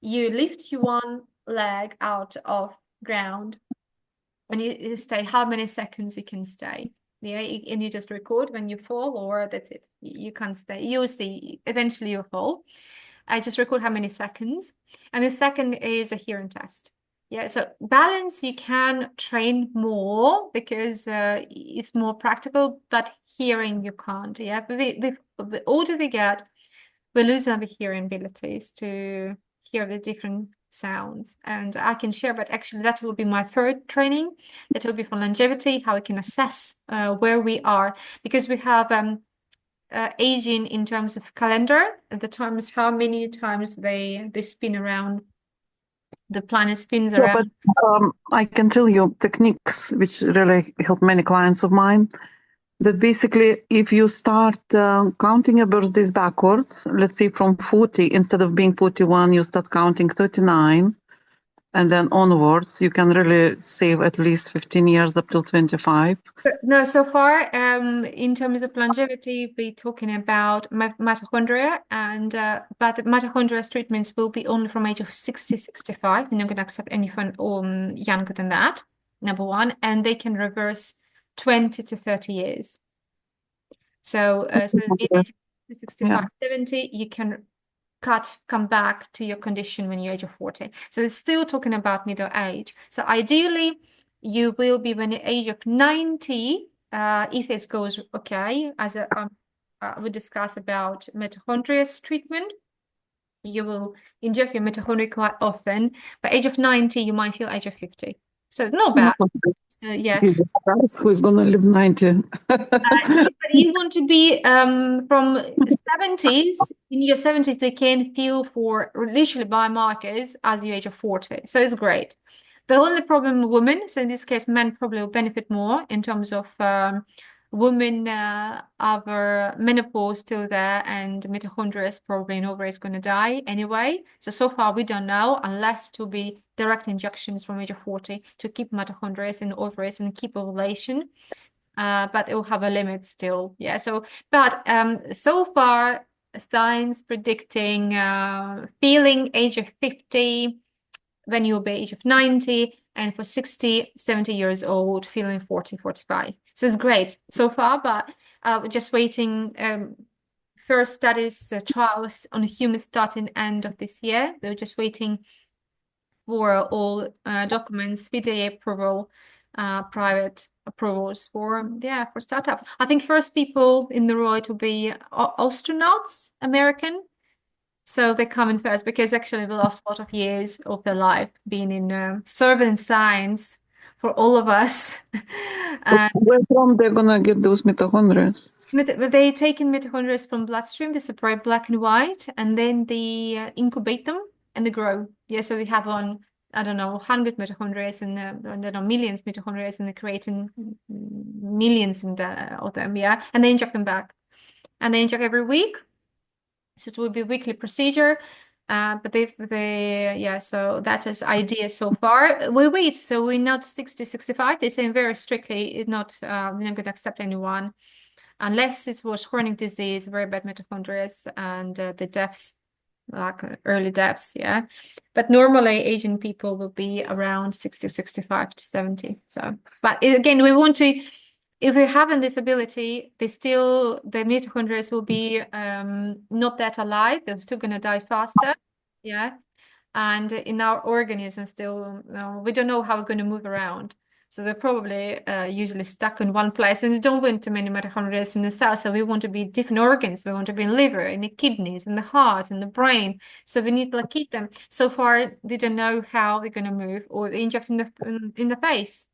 you lift your one leg out of ground, and you stay how many seconds you can stay. Yeah, and you just record when you fall, or that's it. You can't stay. You'll see eventually you'll fall. I just record how many seconds. And the second is a hearing test. Yeah, so balance you can train more because it's more practical, but hearing you can't. Yeah, the older we get, we lose our hearing abilities to hear the different sounds. And I can share, but actually that will be my third training. That will be for longevity, how we can assess where we are, because we have aging in terms of calendar, and the times how many times they spin around, the planet spins Yeah, but around. I can tell you techniques which really help many clients of mine. That basically, if you start counting your birthdays backwards, let's say from 40, instead of being 41, you start counting 39, and then onwards, you can really save at least 15 years up till 25. No, so far, in terms of longevity, we're talking about mitochondria, and but the mitochondria treatments will be only from age of 60, 65. We're not going to accept anyone younger than that, number one, and they can reverse 20 to 30 years. So, so at age of 65, Yeah. 70, you can come back to your condition when you're age of 40. So it's still talking about middle age. So ideally, you will be when the age of 90, if it goes okay, as we discussed about mitochondria treatment, you will inject your mitochondria quite often. By age of 90, you might feel age of 50. So it's not bad. So, yeah. Jesus Christ, who is going to live 90? But you want to be from 70s, in your 70s, they can feel for literally biomarkers as you age of 40. So it's great. The only problem with women, so in this case, men probably will benefit more in terms of women our menopause still there, and mitochondria is probably in ovaries going to die anyway. So far we don't know, unless to be direct injections from age of 40 to keep mitochondria in ovaries and keep ovulation. But it will have a limit still. Yeah. So, but so far, science predicting feeling age of 50 when you'll be age of 90, and for 60, 70 years old, feeling 40, 45. So it's great so far, but we're just waiting. First studies, trials on humans starting end of this year. We're just waiting for all documents, FDA approval, private approvals for startup. I think first people in the world to be astronauts, American. So they come in first because actually we lost a lot of years of their life being in serving science for all of us. And Where from they're going to get those mitochondria? they take in mitochondria from bloodstream, they separate black and white, and then they incubate them and they grow. Yeah, so we have I don't know, 100 mitochondria and I don't know, millions mitochondria, and they create millions of them, yeah, and they inject them back. And they inject every week. So it will be a weekly procedure. But so that is idea so far. We wait, so we're not 60, 65. They say very strictly, it's not, we're not going to accept anyone unless it was chronic disease, very bad mitochondria, and the deaths, like early deaths, yeah. But normally Asian people will be around 60, 65 to 70. So, but again, we want to, if we haven't this ability, the mitochondria will be not that alive. They're still going to die faster, yeah. And in our organism still, we don't know how we're going to move around. So they're probably usually stuck in one place, and we don't want too many mitochondria in the cell. So we want to be different organs. We want to be in liver, in the kidneys, in the heart, in the brain. So we need to keep them. So far, they don't know how they're going to move, or inject in the face.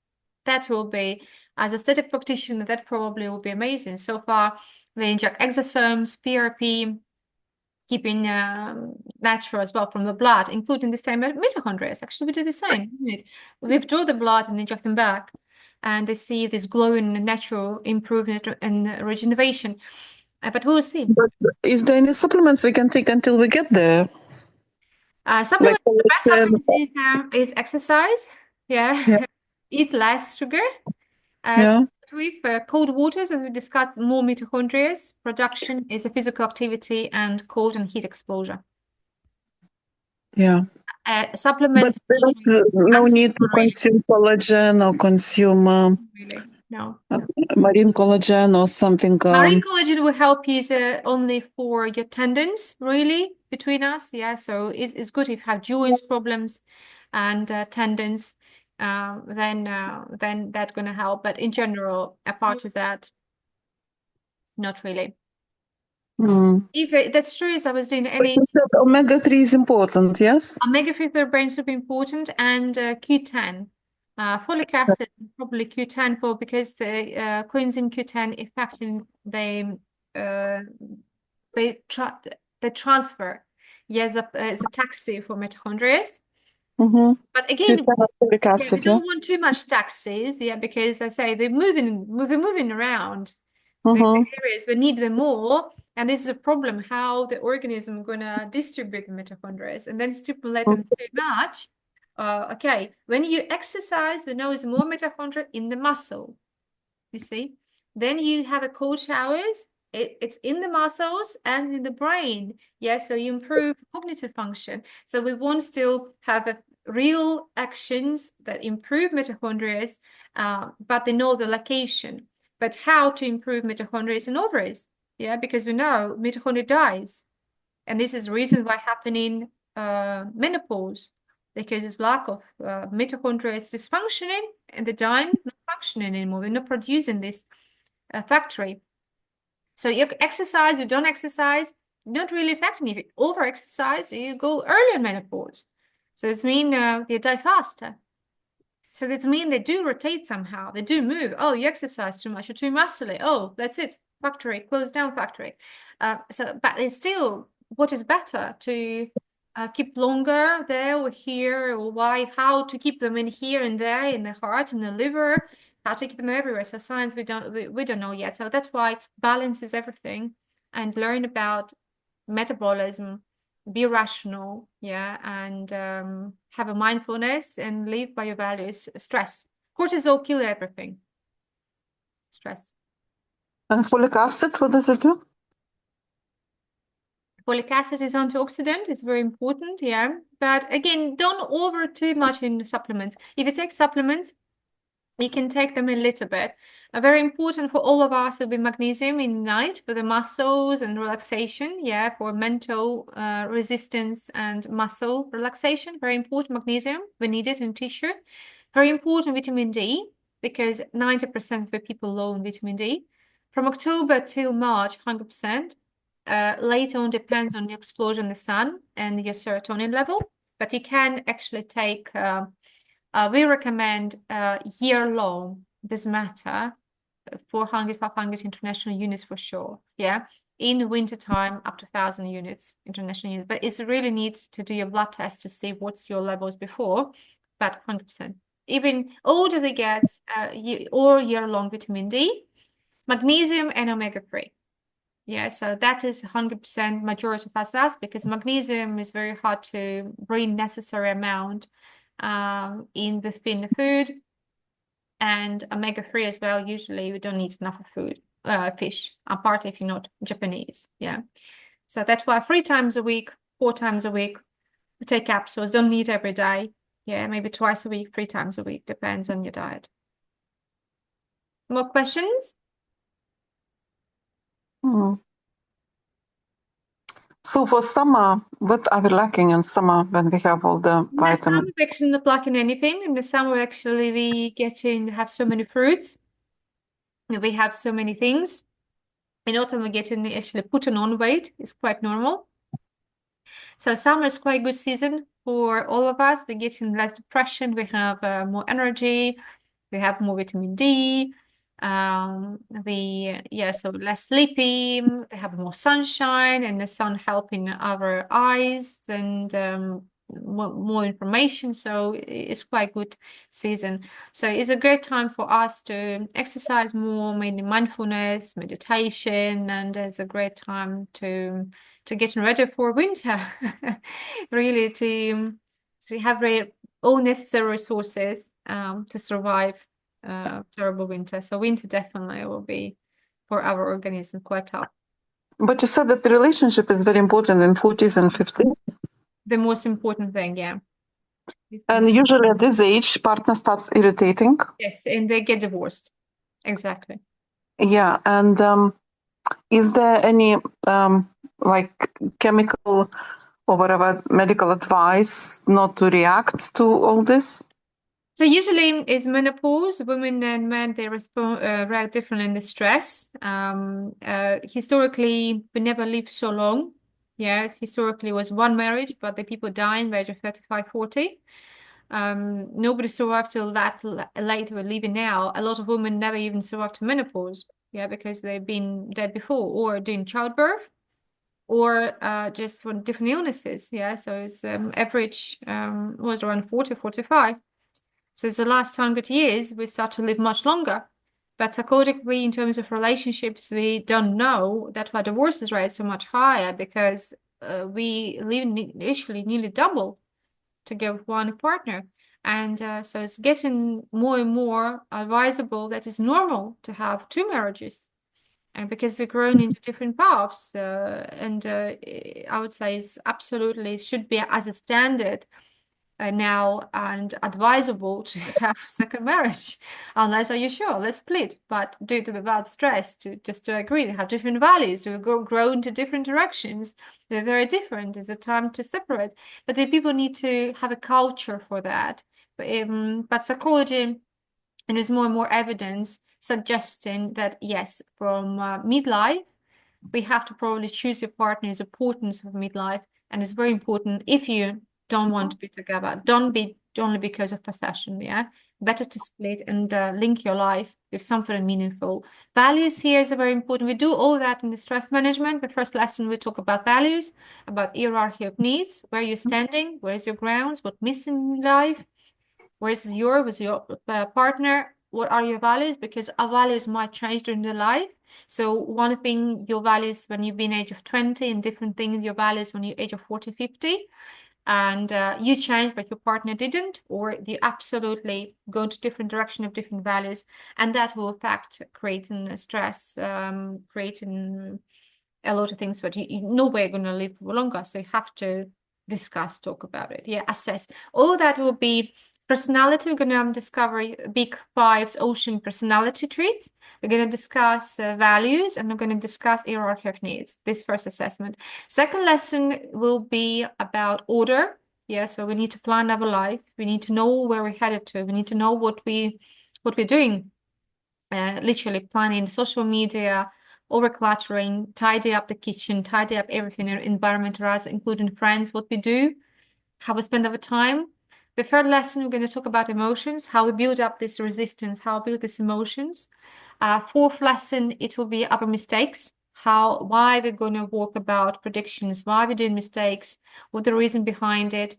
That will be, as a aesthetic practitioner, that probably will be amazing. So far, they inject exosomes, PRP, keeping natural as well from the blood, including the same mitochondria. Actually, we do the same, isn't it? We withdraw the blood and inject them back, and they see this glowing natural improvement and regeneration. But we'll see. But is there any supplements we can take until we get there? Supplement, the best supplements is exercise. Yeah. Eat less sugar. Yeah. With cold waters, as we discussed, more mitochondria production is a physical activity and cold and heat exposure. Yeah. Supplements. But there's no need to consume collagen or consume Really, no. marine collagen or something. Marine collagen will help you only for your tendons, really, between us. Yeah, so it's good if you have joints problems and tendons, then that's going to help. But in general, apart of that, not really. If that's true, as I was doing But you said omega-3 is important, yes? Omega-3 for the brain is super important, and Q10. Folic acid, probably Q10 because the coenzyme Q10 affecting they transfer. Yes, it's a taxi for mitochondria. But again, folic acid, we don't want too much taxis, because I say they're moving around. The areas we need them more, and this is a problem how the organism gonna distribute the mitochondria and then stimulate them too much. Okay, when you exercise, we know is more mitochondria in the muscle, you see, then you have a cold showers, it's in the muscles and in the brain, so you improve cognitive function. So we want still have a real actions that improve mitochondria, but they know the location. But how to improve mitochondria in ovaries? Because we know mitochondria dies. And this is the reason why happening menopause, because it's lack of mitochondria is dysfunctioning and they're dying, not functioning anymore. We're not producing this factory. So you exercise, you don't exercise, not really affecting. If you over-exercise, you go early in menopause. So this means they die faster. So this means they do rotate somehow. They do move. Oh, you exercise too much. You're too muscly. Oh, that's it. Factory, closed down factory. But it's still, what is better to keep longer there or here, or how to keep them in here and there, in the heart, in the liver, how to keep them everywhere. So science, we don't know yet. So that's why balance is everything, and learn about metabolism, be rational, and have a mindfulness and live by your values. Stress, cortisol kill everything. Stress. And folic acid, what does it do? Folic acid is antioxidant. It's very important, but again, don't over too much in supplements. If you take supplements, you can take them a little bit. Very important for all of us will be magnesium in night for the muscles and relaxation. For mental resistance and muscle relaxation. Very important magnesium. We need it in tissue. Very important vitamin D, because 90% of the people low in vitamin D. From October till March, 100%. Later on, depends on the explosion in the sun and your serotonin level. But you can actually take. We recommend year-long, this matter, 400, 500 international units for sure. In winter time, up to 1,000 units, international units. But it really needs to do your blood test to see what's your levels before, but 100%. Even older they get, or year-long vitamin D, magnesium and omega-3. So that is 100% majority of us, because magnesium is very hard to bring necessary amount in within the food, and omega-3 as well. Usually we don't need enough of food, fish, apart if you're not Japanese. So that's why 3 times a week, 4 times a week, we take capsules. Don't need every day. Maybe twice a week, 3 times a week, depends on your diet. More questions? So for summer, what are we lacking in summer when we have all the vitamins? In the summer, we're actually not lacking anything. In the summer, actually, we have so many fruits. We have so many things. In autumn, we actually putting on weight. It's quite normal. So summer is quite a good season for all of us. We're getting less depression. We have more energy. We have more vitamin D. So less sleepy. They have more sunshine, and the sun helping our eyes, and more information. So it's quite good season. So it's a great time for us to exercise more, mainly mindfulness, meditation, and it's a great time to get ready for winter. Really to have all necessary resources to survive terrible winter. So winter definitely will be for our organism quite tough. But you said that the relationship is very important in 40s and 50s. The most important thing, And usually at this age, partner starts irritating. Yes, and they get divorced. Exactly. Yeah, and is there any like chemical or whatever medical advice not to react to all this? So usually is menopause, women and men, they respond react differently in the stress. Historically, we never lived so long. Yeah, historically it was one marriage, but the people dying by age of 35, 40. Nobody survived till that late. We're living now. A lot of women never even survived to menopause. Yeah, because they've been dead before or doing childbirth or just for different illnesses. Yeah, so it's average was around 40, 45. So it's the last 100 years, we start to live much longer. But psychologically, in terms of relationships, we don't know that why divorces rate so much higher because we live initially nearly double to get one partner. And so it's getting more and more advisable that it's normal to have two marriages. And because we're grown into different paths, and I would say it's absolutely should be as a standard now and advisable to have second marriage unless are you sure let's split, but due to the bad stress to just to agree they have different values, we grow into different directions, they're very different, it's a time to separate. But the people need to have a culture for that. But psychology, and there's more and more evidence suggesting that yes, from midlife we have to probably choose your partner is importance of midlife, and it's very important if you don't want to be together, don't be only because of possession. Yeah, better to split and link your life with something meaningful. Values here is very important. We do all that in the stress management. The first lesson we talk about values, about hierarchy of needs, where you're standing, where's your grounds, what's missing in life, with your partner, what are your values, because our values might change during the life. So one thing your values when you've been age of 20 and different things your values when you're age of 40, 50, and you change but your partner didn't, or you absolutely go into different direction of different values, and that will affect creating stress, creating a lot of things, but you know we're going to live for longer, so you have to discuss, talk about it, yeah, assess. All that will be personality. We're going to discover big fives ocean personality traits. We're going to discuss values, and we're going to discuss hierarchy of needs, this first assessment. Second lesson will be about order. Yeah, so we need to plan our life, we need to know where we're headed to, we need to know what we're doing, literally planning social media, overcluttering, tidy up the kitchen, tidy up everything, environment around us, including friends, what we do, how we spend our time. The third lesson, we're going to talk about emotions, how we build up this resistance, how we build these emotions. Fourth lesson, it will be our mistakes, why we're going to walk about predictions, why we're doing mistakes, what the reason behind it,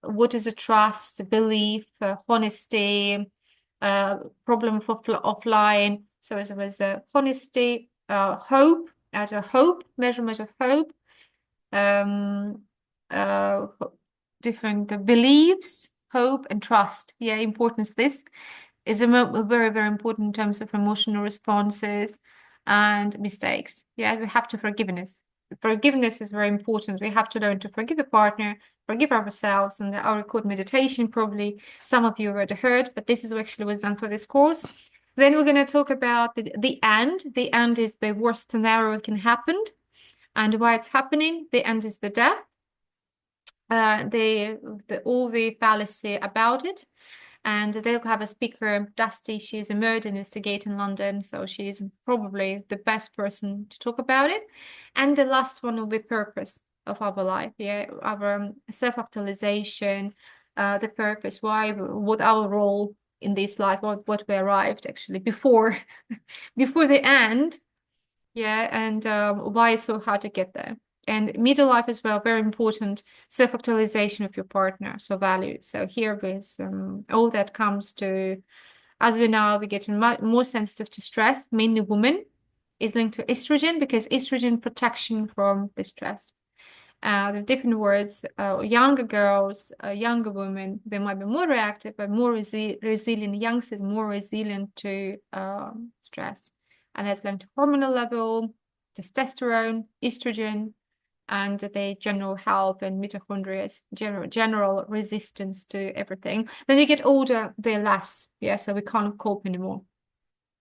what is a trust, belief, honesty, problem for offline. So it was honesty, hope, at a hope, measurement of hope, um, uh, different beliefs, hope, and trust. Yeah, importance. This is very, very important in terms of emotional responses and mistakes. Yeah, we have to forgiveness. Forgiveness is very important. We have to learn to forgive a partner, forgive ourselves, and I'll record meditation. Probably some of you already heard, but this is actually was done for this course. Then we're going to talk about the end. The end is the worst scenario that can happen, and why it's happening. The end is the death. All the fallacy about it. And they'll have a speaker, Dusty. She's a murder investigator in London, so she's probably the best person to talk about it. And the last one will be purpose of our life, yeah, our self-actualization, the purpose, what our role in this life, what we arrived actually before before the end, yeah, and why it's so hard to get there. And middle life as well, very important, self-actualization of your partner, so values. So here with all that comes to, as we know, we're getting more sensitive to stress, mainly women, is linked to estrogen, because estrogen protection from the stress. The different words, younger girls, younger women, they might be more reactive, but more resilient. Youngsters more resilient to stress, and that's linked to hormonal level, testosterone, estrogen, and their general health and mitochondria's general resistance to everything. Then you get older, they're less. Yeah, so we can't cope anymore.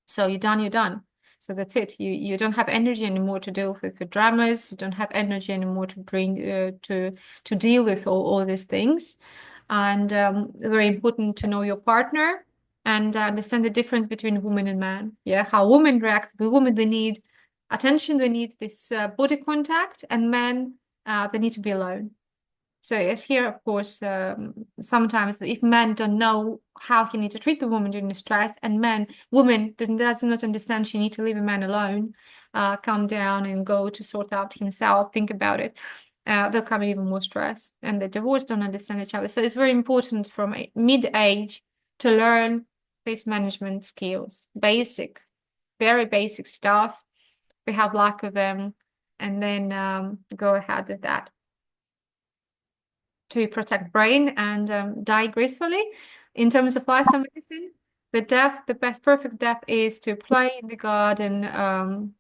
So you're done, you're done. So that's it. You don't have energy anymore to deal with the dramas. You don't have energy anymore to bring to deal with all these things. And very important to know your partner and understand the difference between woman and man. Yeah, how women react. The women, they need attention, they need this body contact, and men they need to be alone. So it's here, of course, sometimes if men don't know how he needs to treat the woman during the stress, and woman does not understand she needs to leave a man alone, calm down and go to sort out himself, think about it, they'll come in even more stress. And the divorce don't understand each other. So it's very important from mid-age to learn these management skills, basic, very basic stuff. We have lack of them, and then go ahead with that to protect brain and die gracefully. In terms of lifestyle medicine, the best perfect death is to play in the garden,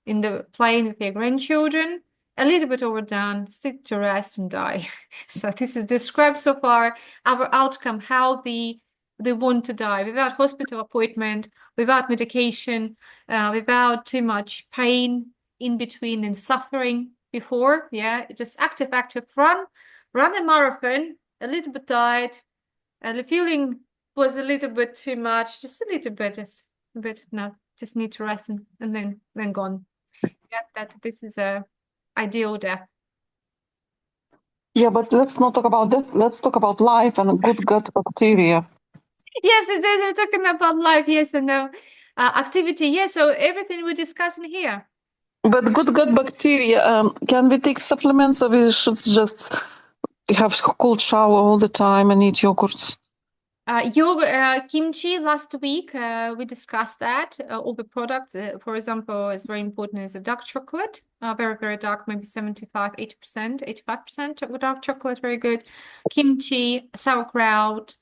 in the playing with your grandchildren, a little bit overdone, sit to rest and die. So this is described so far our outcome, how they want to die without hospital appointment, without medication, without too much pain in between and suffering before. Yeah, just active run a marathon, a little bit tired, and the feeling was a little bit too much, just a little bit, just a bit, no, just need to rest and then gone. Yeah, this is a ideal death. Yeah, but let's not talk about that. Let's talk about life and good gut bacteria. Yes, they're talking about life, yes and no. Activity, yes, so everything we're discussing here. But good gut bacteria, can we take supplements or we should just have cold shower all the time and eat yogurts? Kimchi last week, we discussed that. All the products, for example, is very important is a dark chocolate, very, very dark, maybe 75, 80%, 85% dark chocolate, very good. Kimchi, sauerkraut,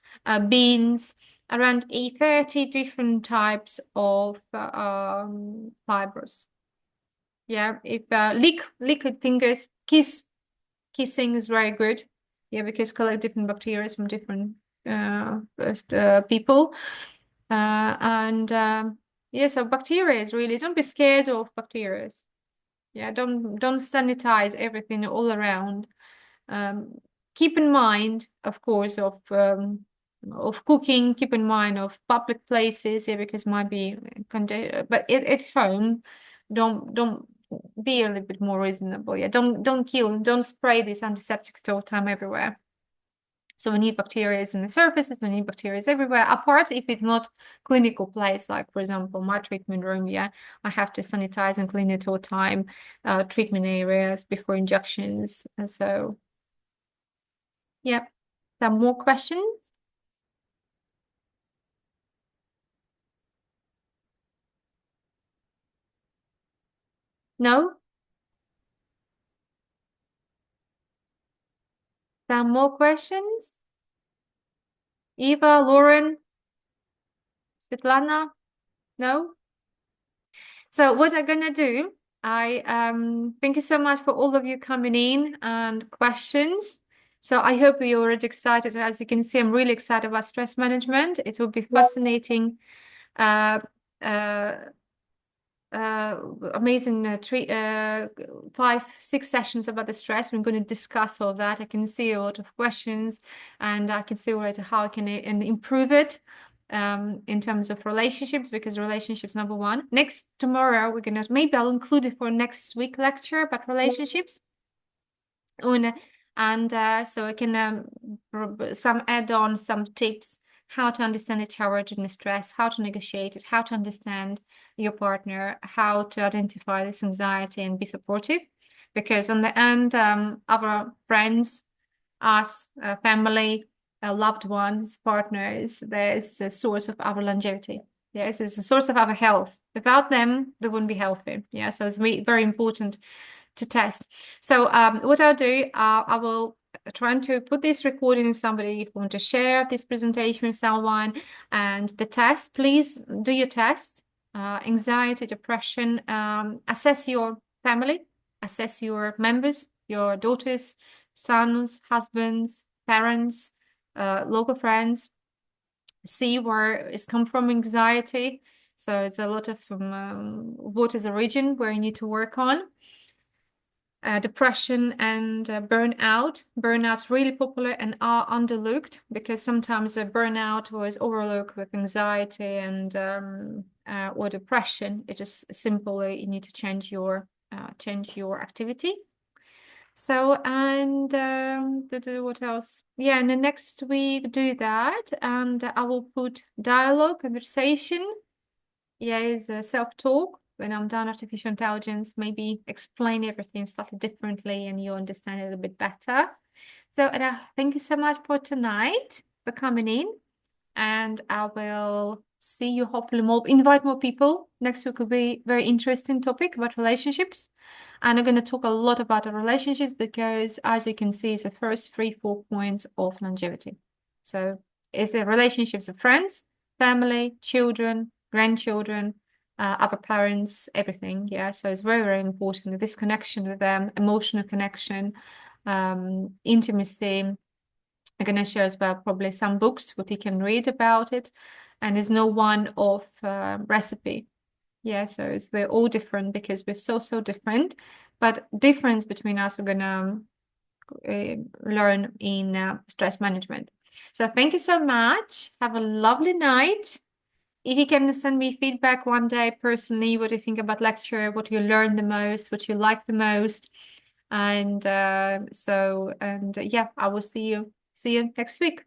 beans, around 30 different types of fibers. Yeah, if liquid fingers, kissing is very good. Yeah, because collect different bacteria from different people. Yeah, so bacteria is really, don't be scared of bacteria. Yeah, don't sanitize everything all around. Keep in mind, of course, of cooking. Keep in mind of public places, yeah, because might be but at home, don't be a little bit more reasonable. Yeah, don't spray this antiseptic all the time everywhere. So we need bacteria in the surfaces, we need bacteria everywhere. Apart if it's not clinical place, like for example, my treatment room, yeah, I have to sanitize and clean it all the time, treatment areas before injections. And so, yeah, some more questions? No? Some more questions? Eva, Lauren, Svetlana? No? So what I'm gonna do, I thank you so much for all of you coming in and questions. So I hope you're already excited. As you can see, I'm really excited about stress management. It will be fascinating, uh, uh, amazing 5, 6 sessions about the stress. We're going to discuss all that. I can see a lot of questions, and I can see already how I can improve it in terms of relationships, because relationships number one. Tomorrow we're gonna, maybe I'll include it for next week lecture about relationships. And so I can some add-on, some tips how to understand each other during the stress, how to negotiate it, how to understand your partner, how to identify this anxiety and be supportive. Because on the end, our friends, us, family, loved ones, partners, there's a source of our longevity. Yes, it's a source of our health. Without them, they wouldn't be healthy. Yeah, so it's very important to test. So what I'll do, I will try to put this recording in somebody if you want to share this presentation with someone. And the test, please do your test. Anxiety, depression, assess your family, assess your members your daughters, sons, husbands, parents, local friends. See where it's come from anxiety. So it's a lot of what is the region where you need to work on. Depression and burnout. Burnout's really popular and are underlooked because sometimes burnout was overlooked with anxiety and or depression. It just simply you need to change your activity. So and what else? Yeah, and the next week do that, and I will put dialogue, conversation. Yeah, is self-talk. When I'm done artificial intelligence, maybe explain everything slightly differently and you understand it a little bit better. So, and thank you so much for tonight, for coming in. And I will see you hopefully more, invite more people. Next week will be very interesting topic about relationships. And I'm going to talk a lot about the relationships because as you can see, it's the first 3-4 points of longevity. So it's the relationships of friends, family, children, grandchildren, other parents, everything. Yeah. So it's very, very important. This connection with them, emotional connection, intimacy. I'm going to share as well probably some books what you can read about it. And there's no one of recipe. Yeah, so they're all different because we're so different. But difference between us, we're going to learn in stress management. So thank you so much. Have a lovely night. If you can send me feedback one day personally, what you think about lecture, what you learned the most, what you like the most. And yeah, I will see you next week.